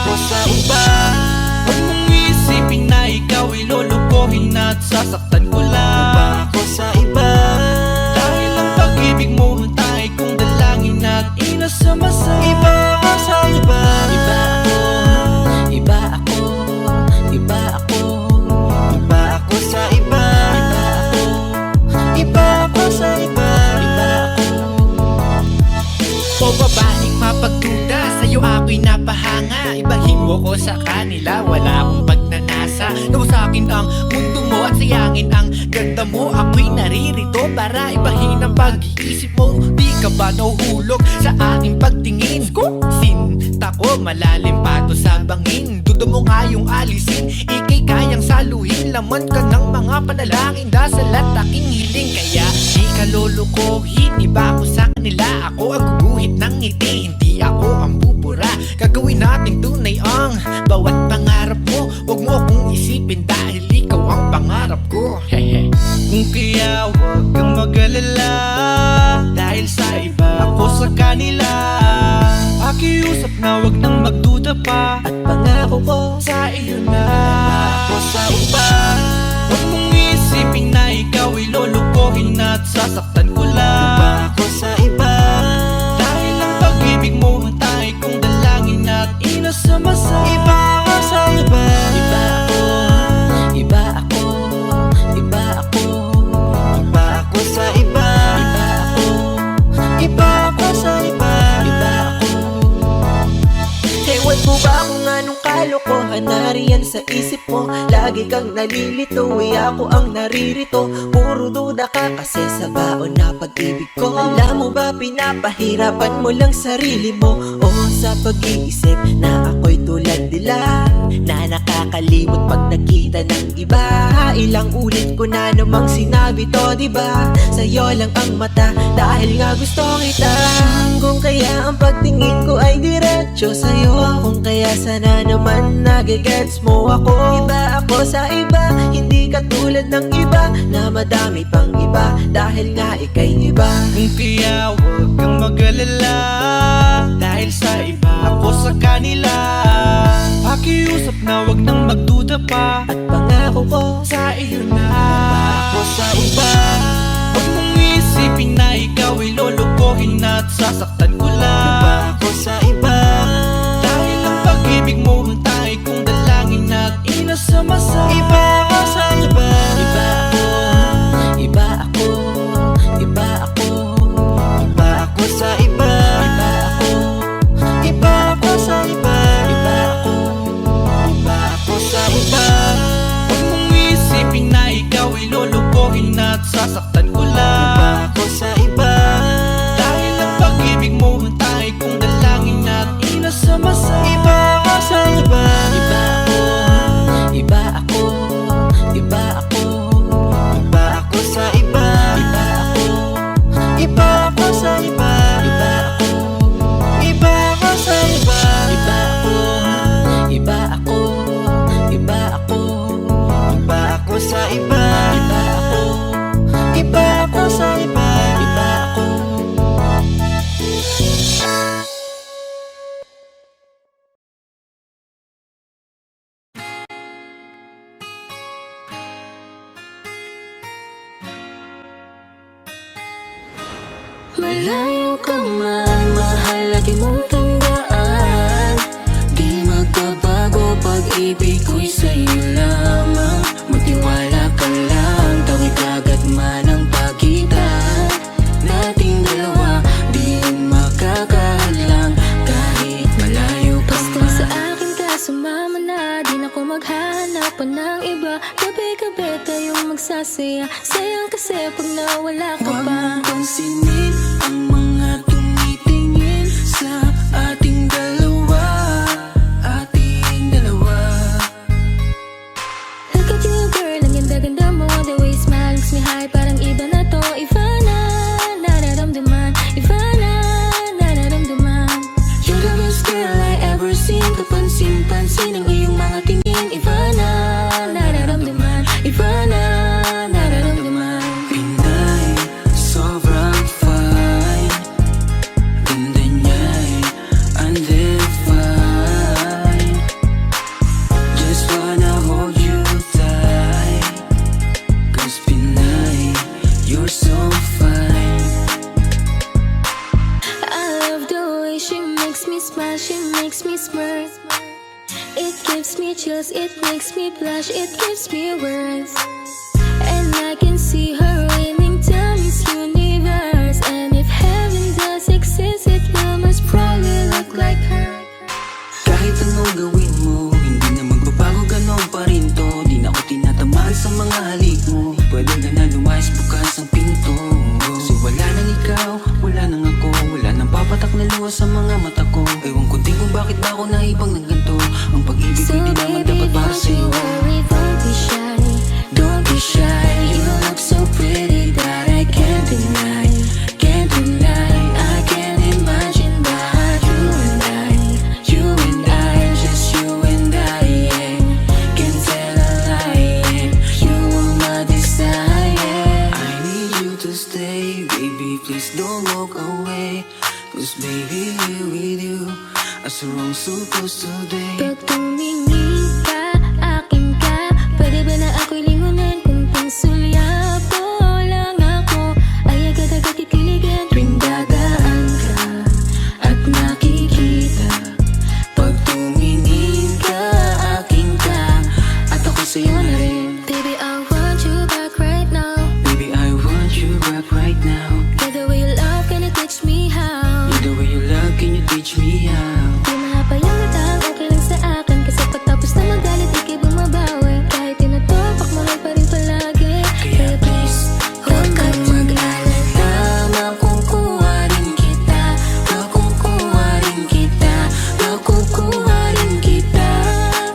ako sa iba. Huwag mong isipin na ikaw ay lulukuhin at sasaktan ko lang ako sa iba. Dahil ang pag-ibig mo hantay kong dalangin at inasama sa iba. Sa iba, iba ako, sa kanila, wala akong pagnanasa. Daw sa akin ang mundo mo at sayangin ang ganda mo. Ako'y naririto para ibahin ang pag-iisip mo. Di ka ba nahuhulog sa aking pagtingin? Sinta ko malalim pa to sa bangin. Duda mo nga yung alisin, ikay kayang saluhin. Laman ka ng mga panalangin, dasal at aking hiling. Kaya di ka lulukohin, iba ako sa kanila. Ako ang guguhit ng ngiti, hindi ako ang bubura. Gagawin natin tunay ang bawat pangarap mo. Huwag mo akong isipin dahil ikaw ang pangarap ko. Kung kaya huwag kang mag-alala, dahil sa iba ako sa kanila. Pakiusap na huwag nang magduda pa, At pangako ko sa iyo na ako sa iba. Huwag mong isipin na ikaw ay lulukohin at sasaktan ko lang. ako sa iba. Dahil ang pag-ibig mo ang tayo kong dalangin at inasama sa iba. Ako sa iba. Iba ako, iba ako, iba ako, Iba ako sa iba. iba ako, Iba ako sa iba. iba ako. Ewan mo ba kung anong kalokohan nariyan sa isip mo? Lagi kang nalilito, ako ang naririto. Puro duda ka kasi sa baon na pag-ibig ko. Alam mo ba pinapahirapan mo lang sarili mo? O sa pag-iisip na ako'y tulad nila, na nakakalimot pag nakita ng iba. Ilang ulit ko na namang sinabi to, diba? Sa'yo lang ang mata dahil nga gusto kita. Kung kaya ang pagtingin ko ay diretso sa'yo, kung kaya sana naman nagigets mo ako. Iba ako sa iba, hindi katulad ng iba na madami pang iba, dahil nga ika'y iba. Kung kaya huwag kang mag-alala, dahil sa iba ako sa kanila. Pakiusap na huwag nang magduda pa, At pangako ko sa iyo na ako sa iba. Huwag mong isipin na ikaw ay lulukohin at sasaktan ko lang. ako sa iba. Dahil ang pag-ibig mo ang tayo kong dalangin at inasama sa iba. Ako sa iba. Iba ako, iba ako, iba ako, Iba ako sa iba. iba ako, Iba ako sa iba. iba ako. Iba ako sa iba. Huwag mong isipin na ikaw ay lulukohin at sasaktan ko lang. Ako sa iba. Dahil ang pag-ibig mo ang tayo kong dalangin at inasama sa iba. Ako sa iba. Iba ako, iba ako, iba ako, Iba ako sa iba. iba ako, Iba ako sa iba. iba ako, Iba ako sa iba. iba ako, iba ako, iba ako, Iba ako sa iba. iba ako, Iba ako sa iba. iba ako. Malayo ka man, mahal lagi mong tandaan. Di magbabago, pag-ibig ko'y sa'yo lamang. Magtiwala ka lang, tawid agad man ang pagitan nating dalawa, di makakahadlang kahit malayo ka Basta man. sa akin ka sumama na, di na ko maghanap pa ng iba. Gabi-gabi tayong magsasaya, sayang kasi pag nawala ka Huwag pa. mong pansinin ang mga tumitingin sa ating dalawa, ating dalawa. Look at you girl, ang ganda-ganda mo. The way you smile makes me high, parang iba na to. Iba na, nararamdaman. Iba na, nararamdaman. You're the best girl I ever seen. Kapansin-pansin ang iyong mga tingin. Iba na, Nararamdaman, iba na, nararamdaman. Pinay, sobrang fine. Ganda niya'y undefined. Just wanna hold you tight, 'cause Pinay, you're so fine. I love the way she makes me smile, she makes me smirk. It gives me chills, it makes me blush, it gives me words. And I can see her winning to Miss Universe. And if heaven does exist, it will most probably look like her. Kahit anong gawin mo, please don't walk away. Cause baby, here with you as wrong supposed today. Pag tumingin ka, akin ka, pwede ba na ako'y lingunan? Kung pansulyapo lang ako, ay agad-agad kikiligan. Tuwing dadaan ka at nakikita, Pag tumingin ka, akin ka, at ako sa'yo na rin. baby, I want you back right now. Baby, I want you back right now. Get the way you love, can you teach me how? The way you love, can you teach me how? Di mahapayang matang, okay lang sa akin. Kasi pagtapos na magalit, ikay bumabawi. Kahit tinatopak, mahal pa rin palagi. Kaya please, huwag kang mag-alala. Makukuha rin kita, makukuha rin kita, makukuha rin kita.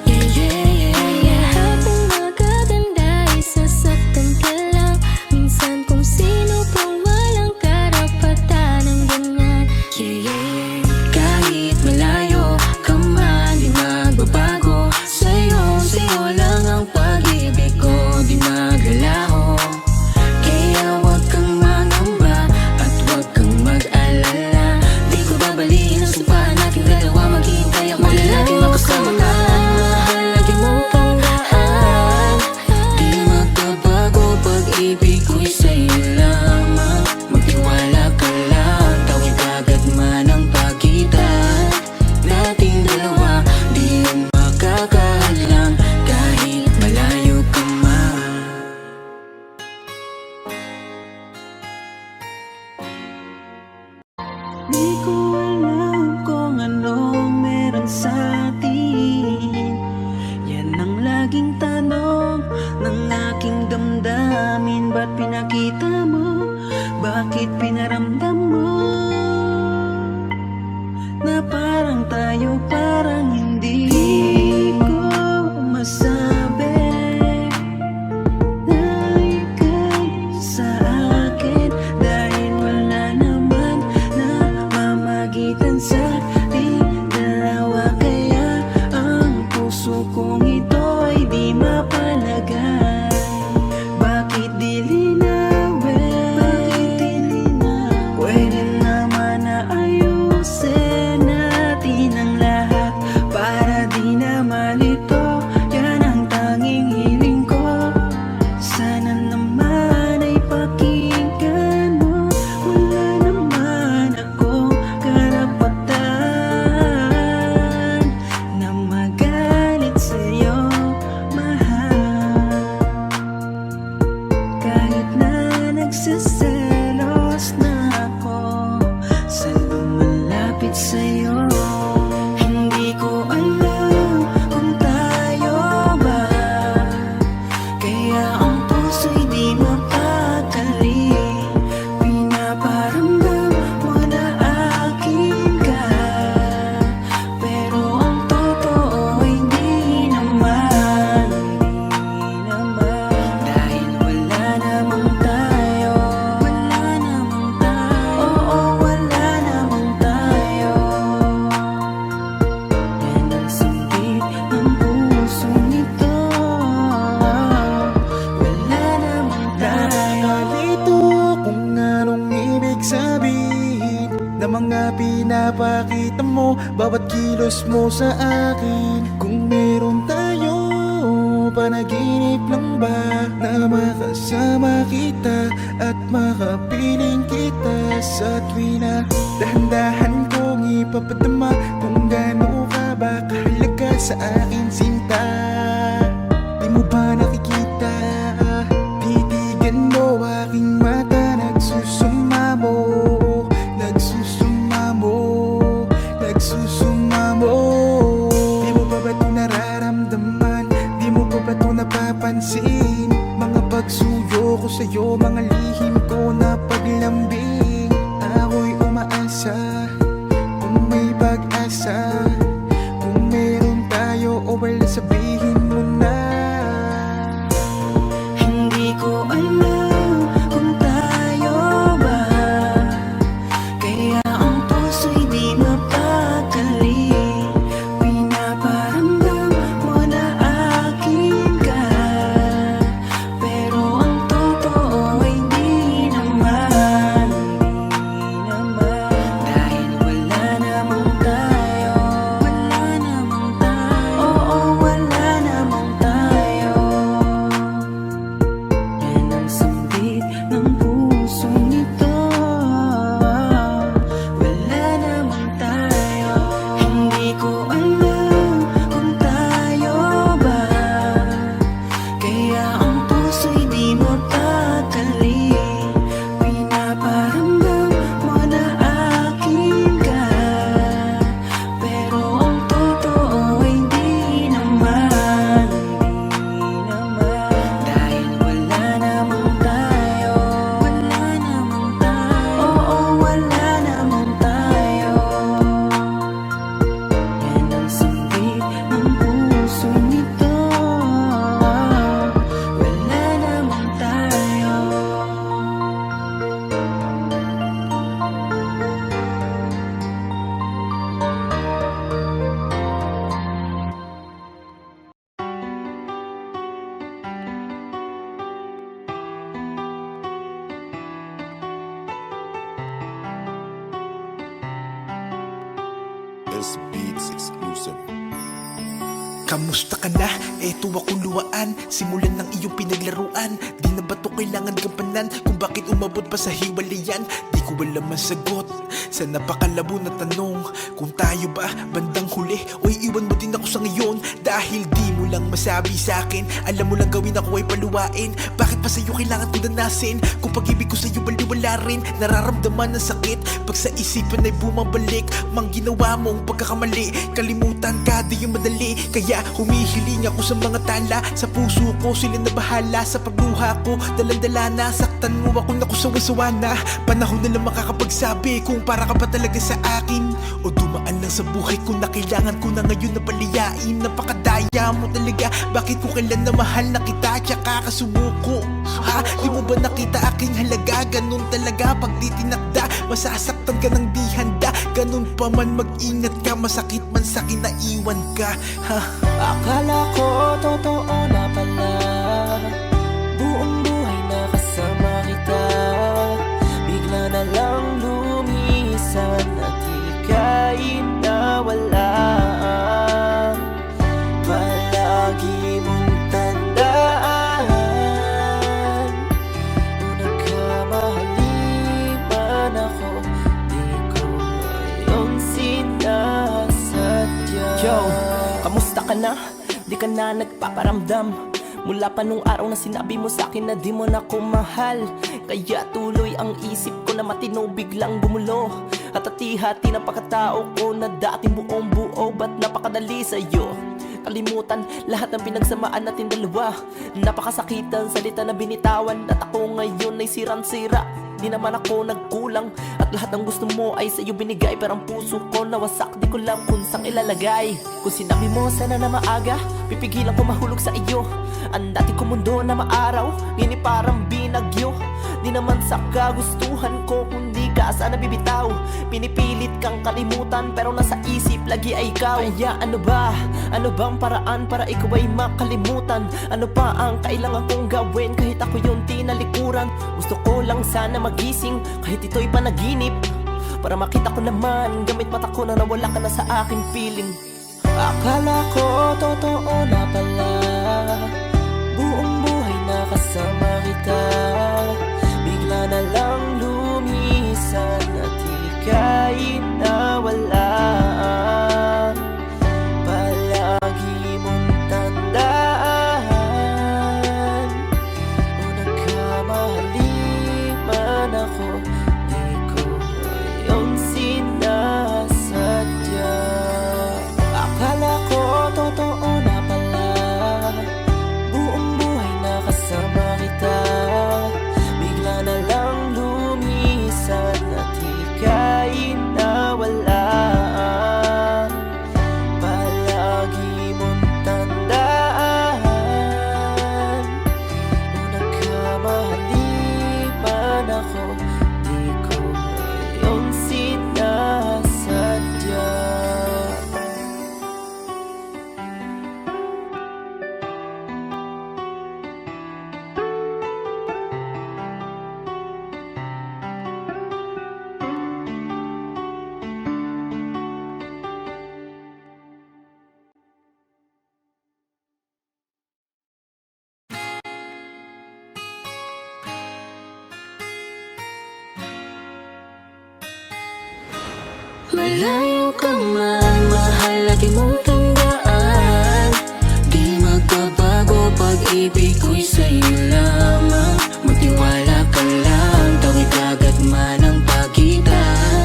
Yeah, yeah, yeah, yeah. Habang magaganda, isasaktan ka lang. Minsan kung sino pang walang karapatan ng ganyan. Yeah, yeah, yeah. Kahit malayo ka man, di magbabago. Sa'yo lang ang pag-ibig ko, di maglalaho. Kaya wag kang mangamba at wag kang mag-alala. Di ko babaliin ang sumpaan nating dalawa. Maghihintay ako na laging makasama ka. Mahal, lagi mong tandaan, di magbabago pag-ibig ko'y sa'yo lamang. Magtiwala ka lang, tawid agad man ang pagitan nating dalawa. Di yan makakahadlang kahit malayo ka man. Di ko alam kung anong meron sa atin. Yan ang laging tanong ng aking damdamin. Ba't pinakita mo? Bakit pinaramdam mo? Na parang tayo, parang hindi ko masabi na ikaw sa akin. Dahil wala naman na mamagitan sa ating dalawa. Kaya ang puso kong ito ay di mapalagay. Bakit di linawin? Bakit di linawin? Pwede naman na ayusin natin ang lahat para di na malito. Yan ang tanging hiling ko. Sana naman ay pakinggan mo. Wala naman akong karapatan na magalit sa'yo, mahal. Kahit na nagsiselos na ako sa lumalapit sa'yo. Hindi ko alam kung tayo ba, kaya ang puso'y di mapakali. Pinaparamdam mo na akin ka, pero ang totoo hindi naman, hindi naman. Dahil wala namang tayo, wala namang tayo, oo, wala namang tayo. Yan ang sambit ng pusong ito, wala namang tayo. Nalito kung anong ibig sabihin na mga pinapakita mo, bawat kilos mo sa akin. Kung meron tayo, panaginip lang ba na makasama kita at makapiling kita sa tuwi na dahan-dahan kong ipapadama kung gaano ka ba kahalaga sa akin, sinta. Di mo ba nakikita? Titigan mo aking mata, nagsusumamo, nagsusumamo, nagsusumamo. Di mo ba ito nararamdaman? Di mo ba ito napapansin? Mga pagsuyo ko sa'yo, mga lihim ko na paglambing. Ako'y umaasa kung may pag-asa, kung meron tayo o wala S Beats exclusive. Kamusta ka na? Eto ako luwaan. Simulan ng iyong pinaglaruan. Di na ba to kailangan gampanan? Kung bakit umabot pa sa hiwalayan? Di ko alam ang sagot sa napakalabo na tanong. Kung tayo ba bandang huli o iiwan mo din ako sa ngayon? Dahil di mo lang masabi sa akin, alam mo lang gawin ako ay paluwain. Bakit pa sa'yo kailangan ko danasin? Kung pag-ibig ko sa'yo baliwala rin. Nararamdaman ng sakit pag sa isipan ay bumabalik. Mang ginawa mong pagkakamali, kalimutan ka di yung madali. Kaya humihiling ako sa mga tala. Sa puso ko sila na bahala. Sa pagluha ko dalandala na. Saktan mo ako na kusawa-sawa na. Panahon na lang makakapagsabi kung para ka ba talaga sa akin, o dumaan lang sa buhay ko na kailangan ko na ngayon na paliyain. Napakadaya mo talaga. Bakit ko kailan na mahal na kita tsaka kasumuko? Ha? Di mo ba nakita aking halaga? Ganun talaga pag di tinakda, masasaktan ka ng di handa. Ganun pa man mag-ingat ka, masakit man sa'kin na iwan ka. Ha? Akala ko totoo na pala, buong buhay na kasama kita. Bigla na lang lumisan at ika'y nawala. Palagi mong tandaan, kung nagkamali man ako, di ko iyong sinasadya. Yo, kamusta ka na? Di ka na nagpaparamdam mula pa nung araw na sinabi mo sa'kin na di mo na ko mahal. Kaya tuloy ang isip ko na matino biglang bumulo. At hati-hati ng pagkatao ko na dating buong buo. Ba't napakadali sa'yo kalimutan lahat ng pinagsamaan natin dalawa? Napakasakitan salita na binitawan, at ako ngayon ay sirang-sira. Di naman ako nagkulang, at lahat ng gusto mo ay sa'yo binigay. Pero ang puso ko nawasak, di ko lang kung saan ilalagay. Kung sinabi mo sana na maaga, pipigilan ko mahulog sa iyo. Ang dati ko mundo na maaraw, ngini parang binagyo. Di naman sa kagustuhan ko, kundi ka sana bibitaw. Pinipilit kang kalimutan, pero nasa isip lagi ay ikaw. Kaya ano ba? Ano bang paraan para ikaw ay makalimutan? Ano pa ang kailangan kong gawin kahit ako yung tinalikuran? Gusto ko lang sana magising kahit ito'y panaginip, para makita ko naman gamit mata ko na nawala ka na sa aking piling. Akala ko totoo na pala, buong buhay na kasama kita. Bigla na lang lumisan at ika'y nawala. Palagi mong tandaan, kung nagkamali man ako, di ko iyong sinasadya. Akala ko totoo na pala, buong buhay na kasama kita. Bigla na lang lumisan at ika'y nawala. Palagi mong tandaan, kung nagkamali man ako, di ko iyong sinasadya. Malayo ka man, mahal lagi mong tandaan. Di magbabago, pag-ibig ko'y sa'yo lamang. Magtiwala ka lang, tawid agad man ang pagitan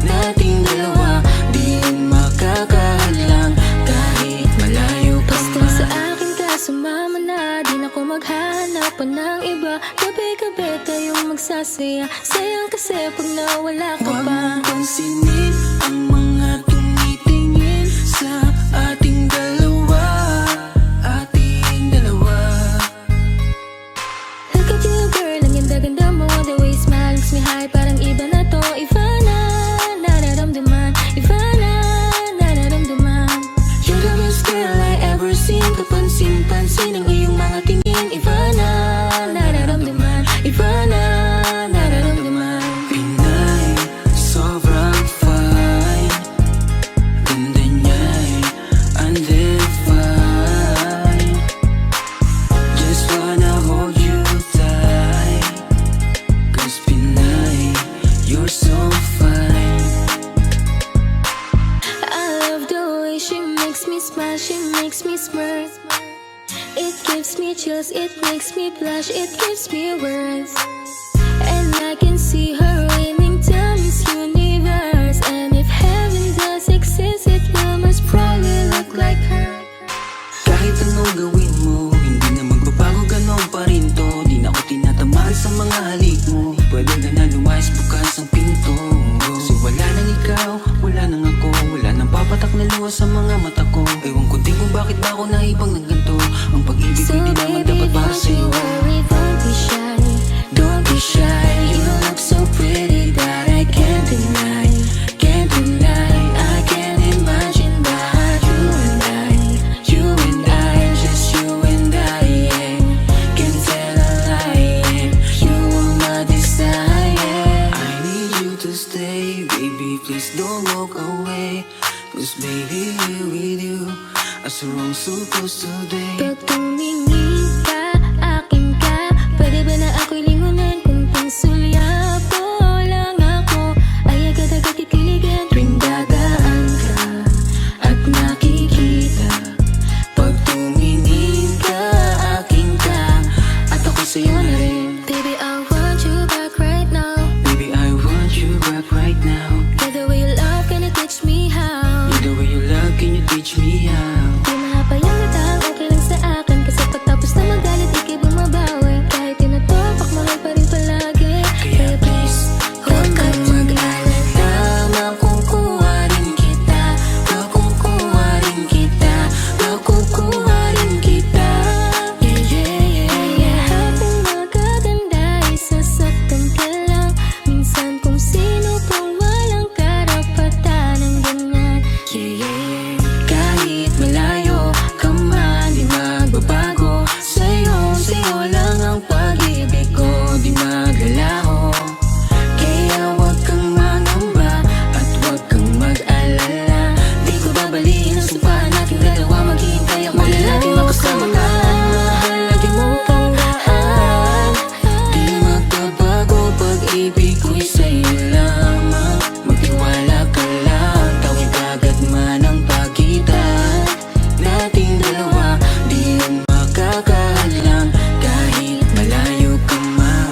nating dalawa. Di makakahadlang kahit malayo ka man. Basta sa akin ka sumama na, di na ko maghanap pa ng iba. Gabi-gabi tayong magsasaya, sayang kasi pag nawala ka pa. Huwag mong pansinin ang mga tumitingin sa ating dalawa, ating dalawa. Look at you girl, ang ganda-ganda mo. The way you smile makes me high, parang iba na to. Iba na, nararamdaman. Iba na, nararamdaman. You're the best girl I ever seen. Kapansin-pansin ang iyong mga tingin. Iba na, nararamdaman. Iba na, nararamdaman. Pinay, sobrang fine. she makes me smirk. It gives me chills, it makes me blush, it gives me words. And I can see her winning to Miss Universe. And if heaven does exist, it will most probably look like her. Kahit anong gawin mo, hindi na magbabago, ganon pa rin to. Di na ako tinatamaan sa mga halik mo. Pwede ka na lumayas, bukas ang pinto. Kasi wala nang ikaw, wala nang ako, wala nang papatak na luha sa mga mata ko. Ewan ko din kung bakit ba ako naibang ng ganito. Ang pag-ibig ko hindi naman dapat para sa'yo. Don't be shy. Don't be shy, you look so pretty that I can't deny, can't deny. I can't imagine that you and I, just you and I, yeah. Can't tell a lie, yeah. You are my desire. I need you to stay, baby, please don't walk away. 'Cause baby, here with you, as wrong supposed to day. Pag tumingin ka, akin ka. Pwede ba na ako'y lingunan kung pansulyapo lang ako? Ay agad-agad titiligan tuwing dadaan ka at nakikita. Pag tumingin ka, akin ka, at ako sa'yo na rin. Baby, I want you back right now. Baby, I want you back right now. Get the way you love, can you teach me how? The way you love, can you teach me how? Di mahapayang natang okay lang sa akin. Kasi pagtapos na magalit, ikay bumabawi. Kahit tinatopak, mahal pa rin palagi. Kaya please, hold back to me. Makukuha rin kita, makukuha rin kita, makukuha rin kita. Yeah, yeah, yeah, yeah. Lahat ng magaganda ay sasaktan ka lang. Minsan kung sino pang walang karapatan ng ganyan. Yeah, yeah, yeah. Kahit malayo ka man, di magbabago. Sa'yo lang ang pag-ibig ko, di maglalaho. Kaya wag kang mangamba at wag kang mag-alala. Di ko babaliin ang sumpaan nating dalawa. Maghihintay ako na laging makasama ka. Mahal, lagi mong tandaan. Di magbabago, pag-ibig ko'y sa'yo lamang. Magtiwala ka lang, tawid agad man ang pagitan nating dalawa. Di yan makakahadlang kahit malayo ka man.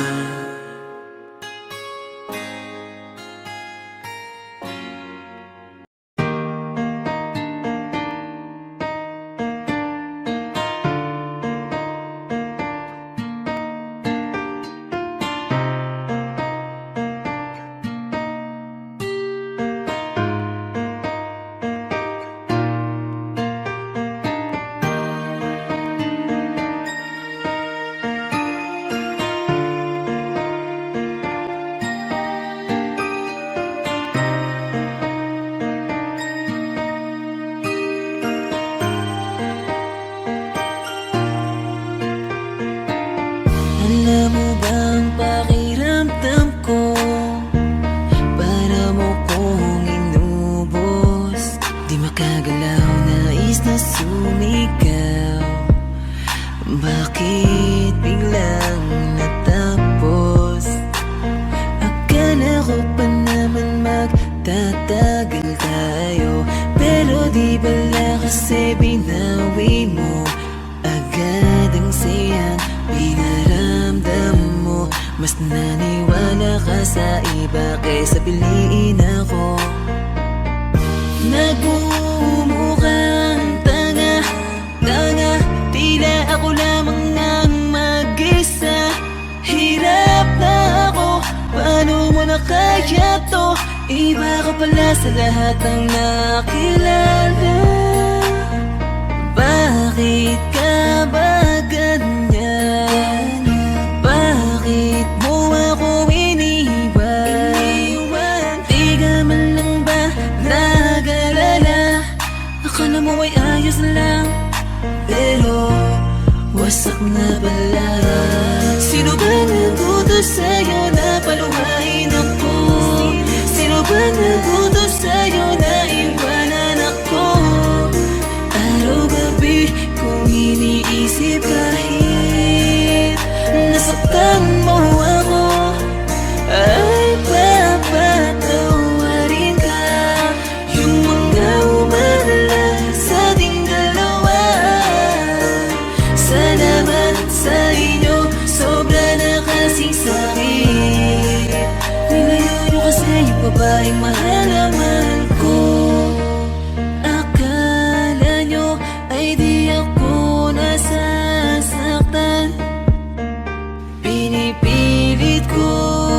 Alam mo ba ang pakiramdam ko? Para mo kong inubos. Di makagalaw, nais na sumigaw. Bakit biglang natapos? Akala ko pa naman magtatagal tayo. Pero di pala kasi binawi mo agad ang sayang pinaramdam mo. Mas naniwala ka sa iba kaysa piliin ako. Nagmumukhang tanga, tila ako lamang ang mag-isa. Hirap na ako, paano mo na kaya to? Iba ka pala sa lahat ng nakilala. Bakit ka ba ganyan? Bakit mo ako iniwan? Di ka man lang ba nag-alala? Akala mo ay ayos lang, pero wasak na pala. Sino ba nagutos sa'yo na paluhain ako? Sino ba nagutos sa'yo na iwanan ako? Araw-gabi kung iniisip kahit nasaktan mo ako, ay papatawarin ka. Yung mga umala sa ating dalawa babaeng mahal na mahal ko. Akala nyo ay di ako nasasaktan. Pinipilit ko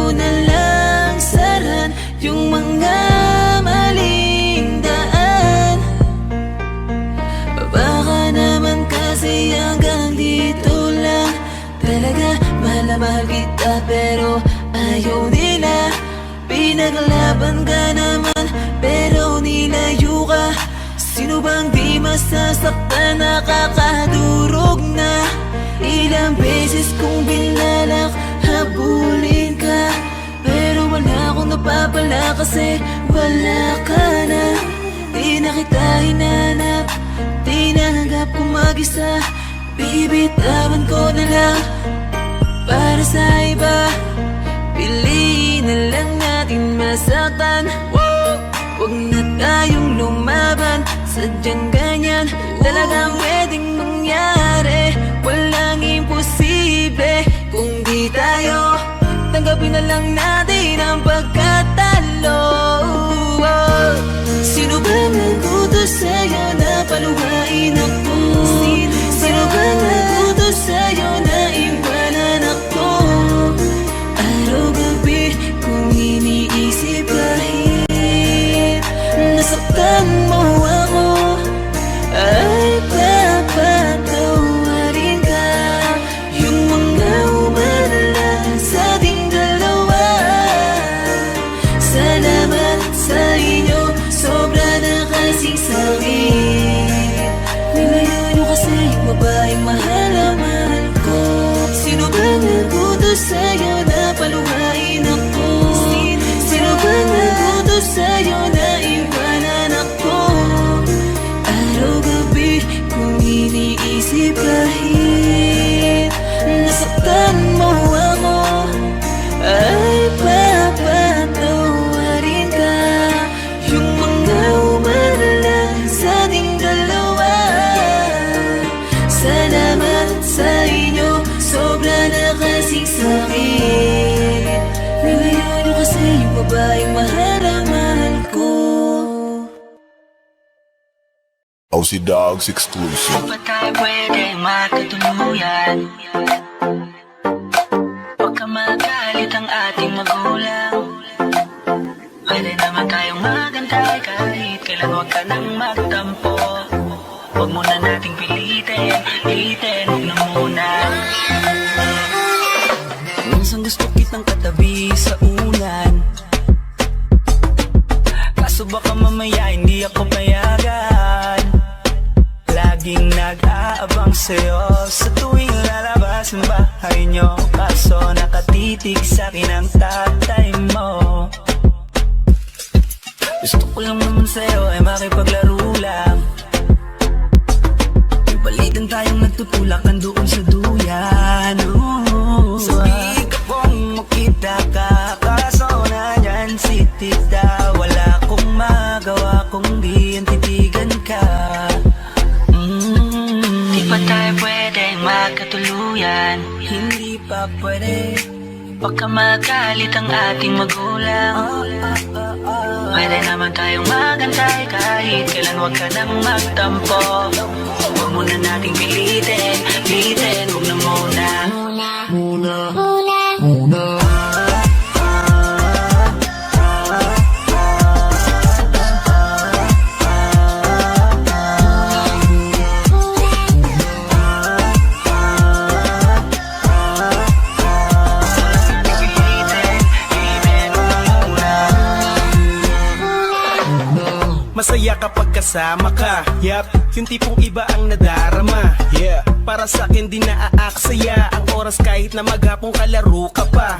na lang saran yung mga maling daan. Baka naman kasi hanggang dito lang. Talaga mahal na mahal kita pero ayaw nila. Pinaglaban ka naman pero nilayo ka. Sino bang di masasaktan, nakakadurog na. Ilang beses kong binalak habulin ka, pero wala akong napapala kasi wala ka na. Di na kita hinanap, di nanggap kong mag-isa. Bibitawan ko na lang para sa iba. Piliin na lang natin masaktan. Huwag na tayong lumaban, sadyang ganyan talagang pwedeng mangyari. Walang imposible kung di tayo. Tanggapin na lang natin ang pagkatalo. Sino bang nagutos sa'yo na paluhain ako? Sino bang nagutos sa'yo na iwanan ako? Araw-gabi kung iniisip kahit nasaktan mo ako, ay papatawarin ka. Yung mga umalala sa ating dalawa, salamat sa inyo, sobra na kasing sakit. Nilayo nyo kasi yung babaeng mahal na mahal ko. Sino bang nagutos sa'yo na paluhain ako? Sino bang nagutos sa'yo na iwanan ako? Araw-gabi kung iniisip kahit nasaktan mo ako, ay papatawarin ka. Yung mga umalala sa ating dalawa, salamat sa inyo, sobra na kasing sakit. Nilayo nyo kasi yung babaeng mahal na mahal ko. OC Dogs exclusive. Ba't tayo pwede makatuluyan? Huwag ka magalit ang ating magulang. Pwede naman tayong magantay kahit kailan. Huwag ka nang magtampo. Huwag muna nating pilitin, huwag na muna. Minsan gusto kitang katabi sa unan, kaso baka mamaya hindi ako payagan. Laging nag-aabang sa'yo sa tuwing lalabas ng bahay nyo, kaso nakatitig sa'kin ang tatay mo. Gusto ko lang naman sa'yo ay makipaglaro lang. May balitan tayong nagtutulak nandoon sa duyan. Sabi ka kung makita ka, kaso nandyan si tita. Wala akong magawa kung di ang titigan ka. Di pa tayo pwedeng magkatuluyan? Hindi pa pwede, baka magalit ang ating magulang. Pwede naman tayong magantay kahit kailan. Huwag ka nang magtampo. Huwag muna nating pilitin, huwag na muna. Masaya kapag kasama ka, yup, yung tipong iba ang nadarama. Yeah, para sa akin di naaaksaya ang oras kahit na maghapong kalaro ka pa.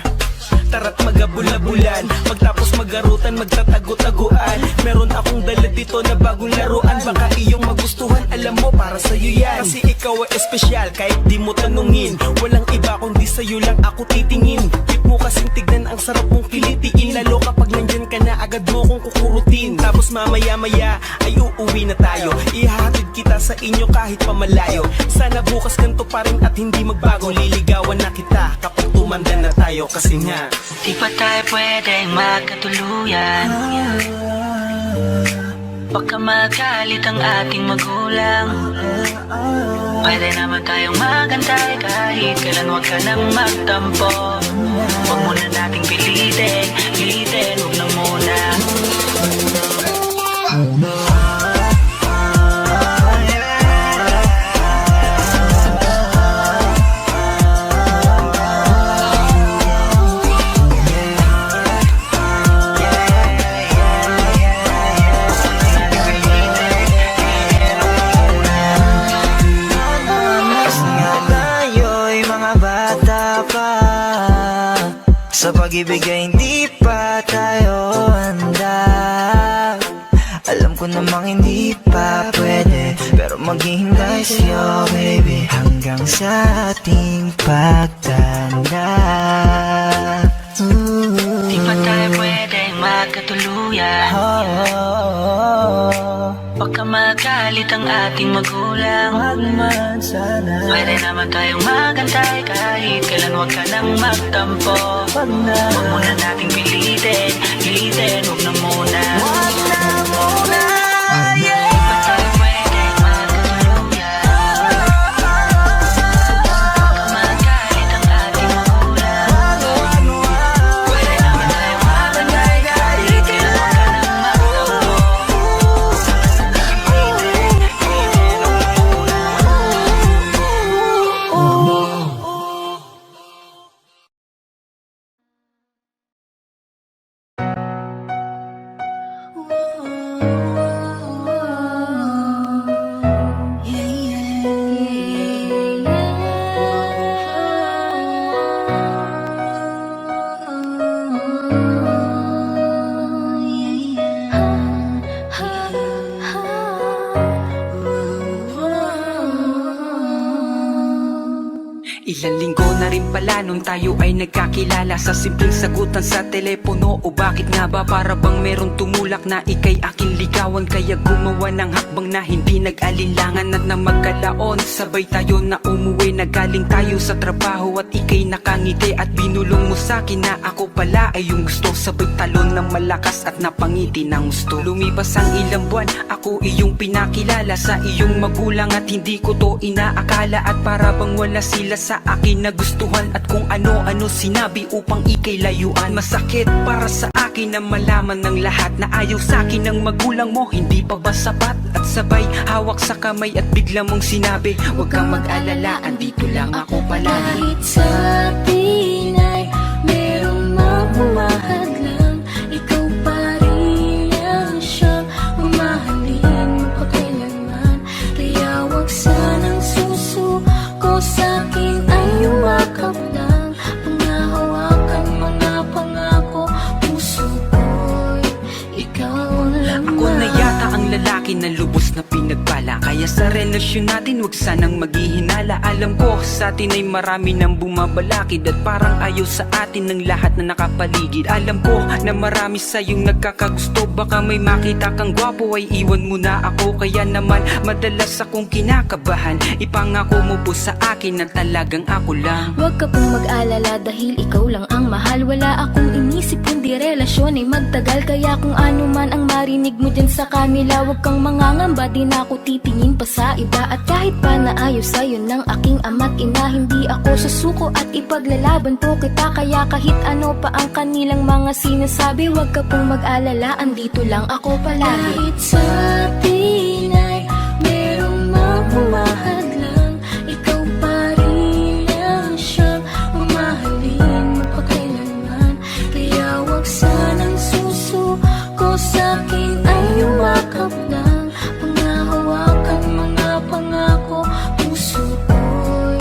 Tara't magabula-bulan, magtapos magarutan, magtatago-taguan. Meron akong dala dito na bagong laruan, baka iyong magustuhan, alam mo para sa'yo yan. Kasi ikaw ay espesyal kahit di mo tanungin, walang iba kundi sa'yo lang ako titingin. Tip mo kasing tignan, ang sarap mong kilitiin, lalo kapag nandyan ka na agad mo kong kukurutin. Tapos mamaya-maya ay uuwi na tayo, ihahatid kita sa inyo kahit pamalayo. Sana bukas ganito pa rin at hindi magbago, liligawan na kita kapag tumanda na tayo. Kasi nga Di ba tayo pwedeng magkatuluyan? Baka magalit ang ating magulang. Pwede naman tayong magantay kahit kailan, huwag ka nang magtampo. Huwag muna nating pilitin, huwag na muna. Sa pag-ibig ay hindi pa tayo handa. Alam ko namang hindi pa pwede, pero maghihintay sa'yo baby, hanggang sa ating pagtanda. Di ba tayo pwedeng magkatuluyan? Baka magalit ang ating magulang. Pwede naman tayong magantay kahit kailan, huwag ka nang magtampo. Huwag muna nating pilitin, huwag na muna. Di ba tayo pwedeng magkatuluyan? Baka magalit ang ating magulang. Pwede naman tayong magantay kahit kailan, huwag ka nang magtampo. Ilang linggo na rin pala nung tayo ay nagkakilala, sa simpleng sagutan sa telepono. O bakit nga ba para bang merong tumulak na ikay aking ligawan? Kaya gumawa ng hakbang na hindi nag-alinlangan, at na magkalaon sabay tayo na umuwi na galing tayo sa trabaho. At ikay nakangiti at binulong mo sa'kin na ako pala ay yung gusto. Sabay talon ng malakas at napangiti ng gusto. Lumipas ang ilang buwan, ako iyong pinakilala sa iyong magulang, at hindi ko to inaakala. At para bang wala sila sa akin nagustuhan, at kung ano-ano sinabi upang ikay layuan. Masakit para sa akin na malaman ng lahat na ayaw sa akin ng magulang mo, hindi pa ba sapat? At sabay hawak sa kamay at bigla mong sinabi, huwag kang mag-alala, andito lang ako palagi. Kahit sa atin ay merong mamahad lang, ikaw pa rin ang siyang mamahalin pagkailanman. Kaya huwag sanang susuko sa'kin ay yumakap lang, pangahawakan mga pangako, puso ko'y ikaw ang laman. Ako na yata ang lalaki na lubos na pinagpala, kaya sa relasyon natin wag sanang maghihinala. Alam ko sa atin ay marami nang bumabalakid, at parang ayaw sa atin ng lahat na nakapaligid. Alam ko na marami sa'yong nagkakagusto, baka may makita kang gwapo ay iwan mo na ako. Kaya naman madalas akong kinakabahan, ipangako mo po sa akin na talagang ako lang. Huwag ka pong mag-alala dahil ikaw lang ang mahal. Wala akong inisip kundi relasyon ay magtagal. Kaya kung ano man ang marinig mo dyan sa kanila, huwag kang mangangamba, di na ako titingin pa sa iba. At kahit pa naayos sa'yo ng aking ama't ina, hindi ako susuko at ipaglalaban po kita. Kaya kahit ano pa ang kanilang mga sinasabi, huwag ka pong mag-alala, andito lang ako palagi. Kahit sa atin ay merong mamahad lang, ikaw pa rin ang siyang mamahalin magpakailanman. Kaya huwag sanang susuko sa'kin ay yumakap lang, pangahawakan mga pangako, puso ko'y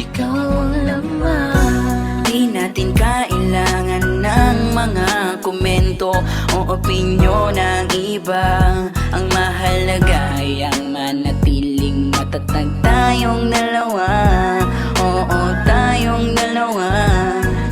ikaw ang laman. Di natin kailangan ng mga komento o opinyon ng iba. Ang mahalaga ay ang manatiling matatag tayong dalawa. Oo, tayong dalawa.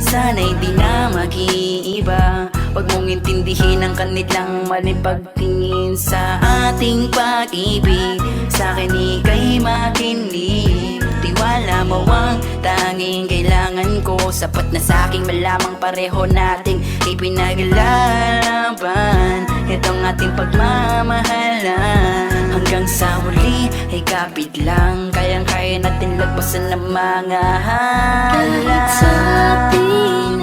Sana'y di na mag-iiba. Huwag mong intindihin ang kanilang maling pagtingin sa ating pag-ibig. Sa'kin ika'y makinig, tiwala mo ang tanging kailangan ko. Sapat na sa'king malamang pareho nating ipinaglalaban itong ating pagmamahalan. Hanggang sa huli ay kapit lang, kayang-kaya natin lagpasan ng mga Kahit sa halang. ating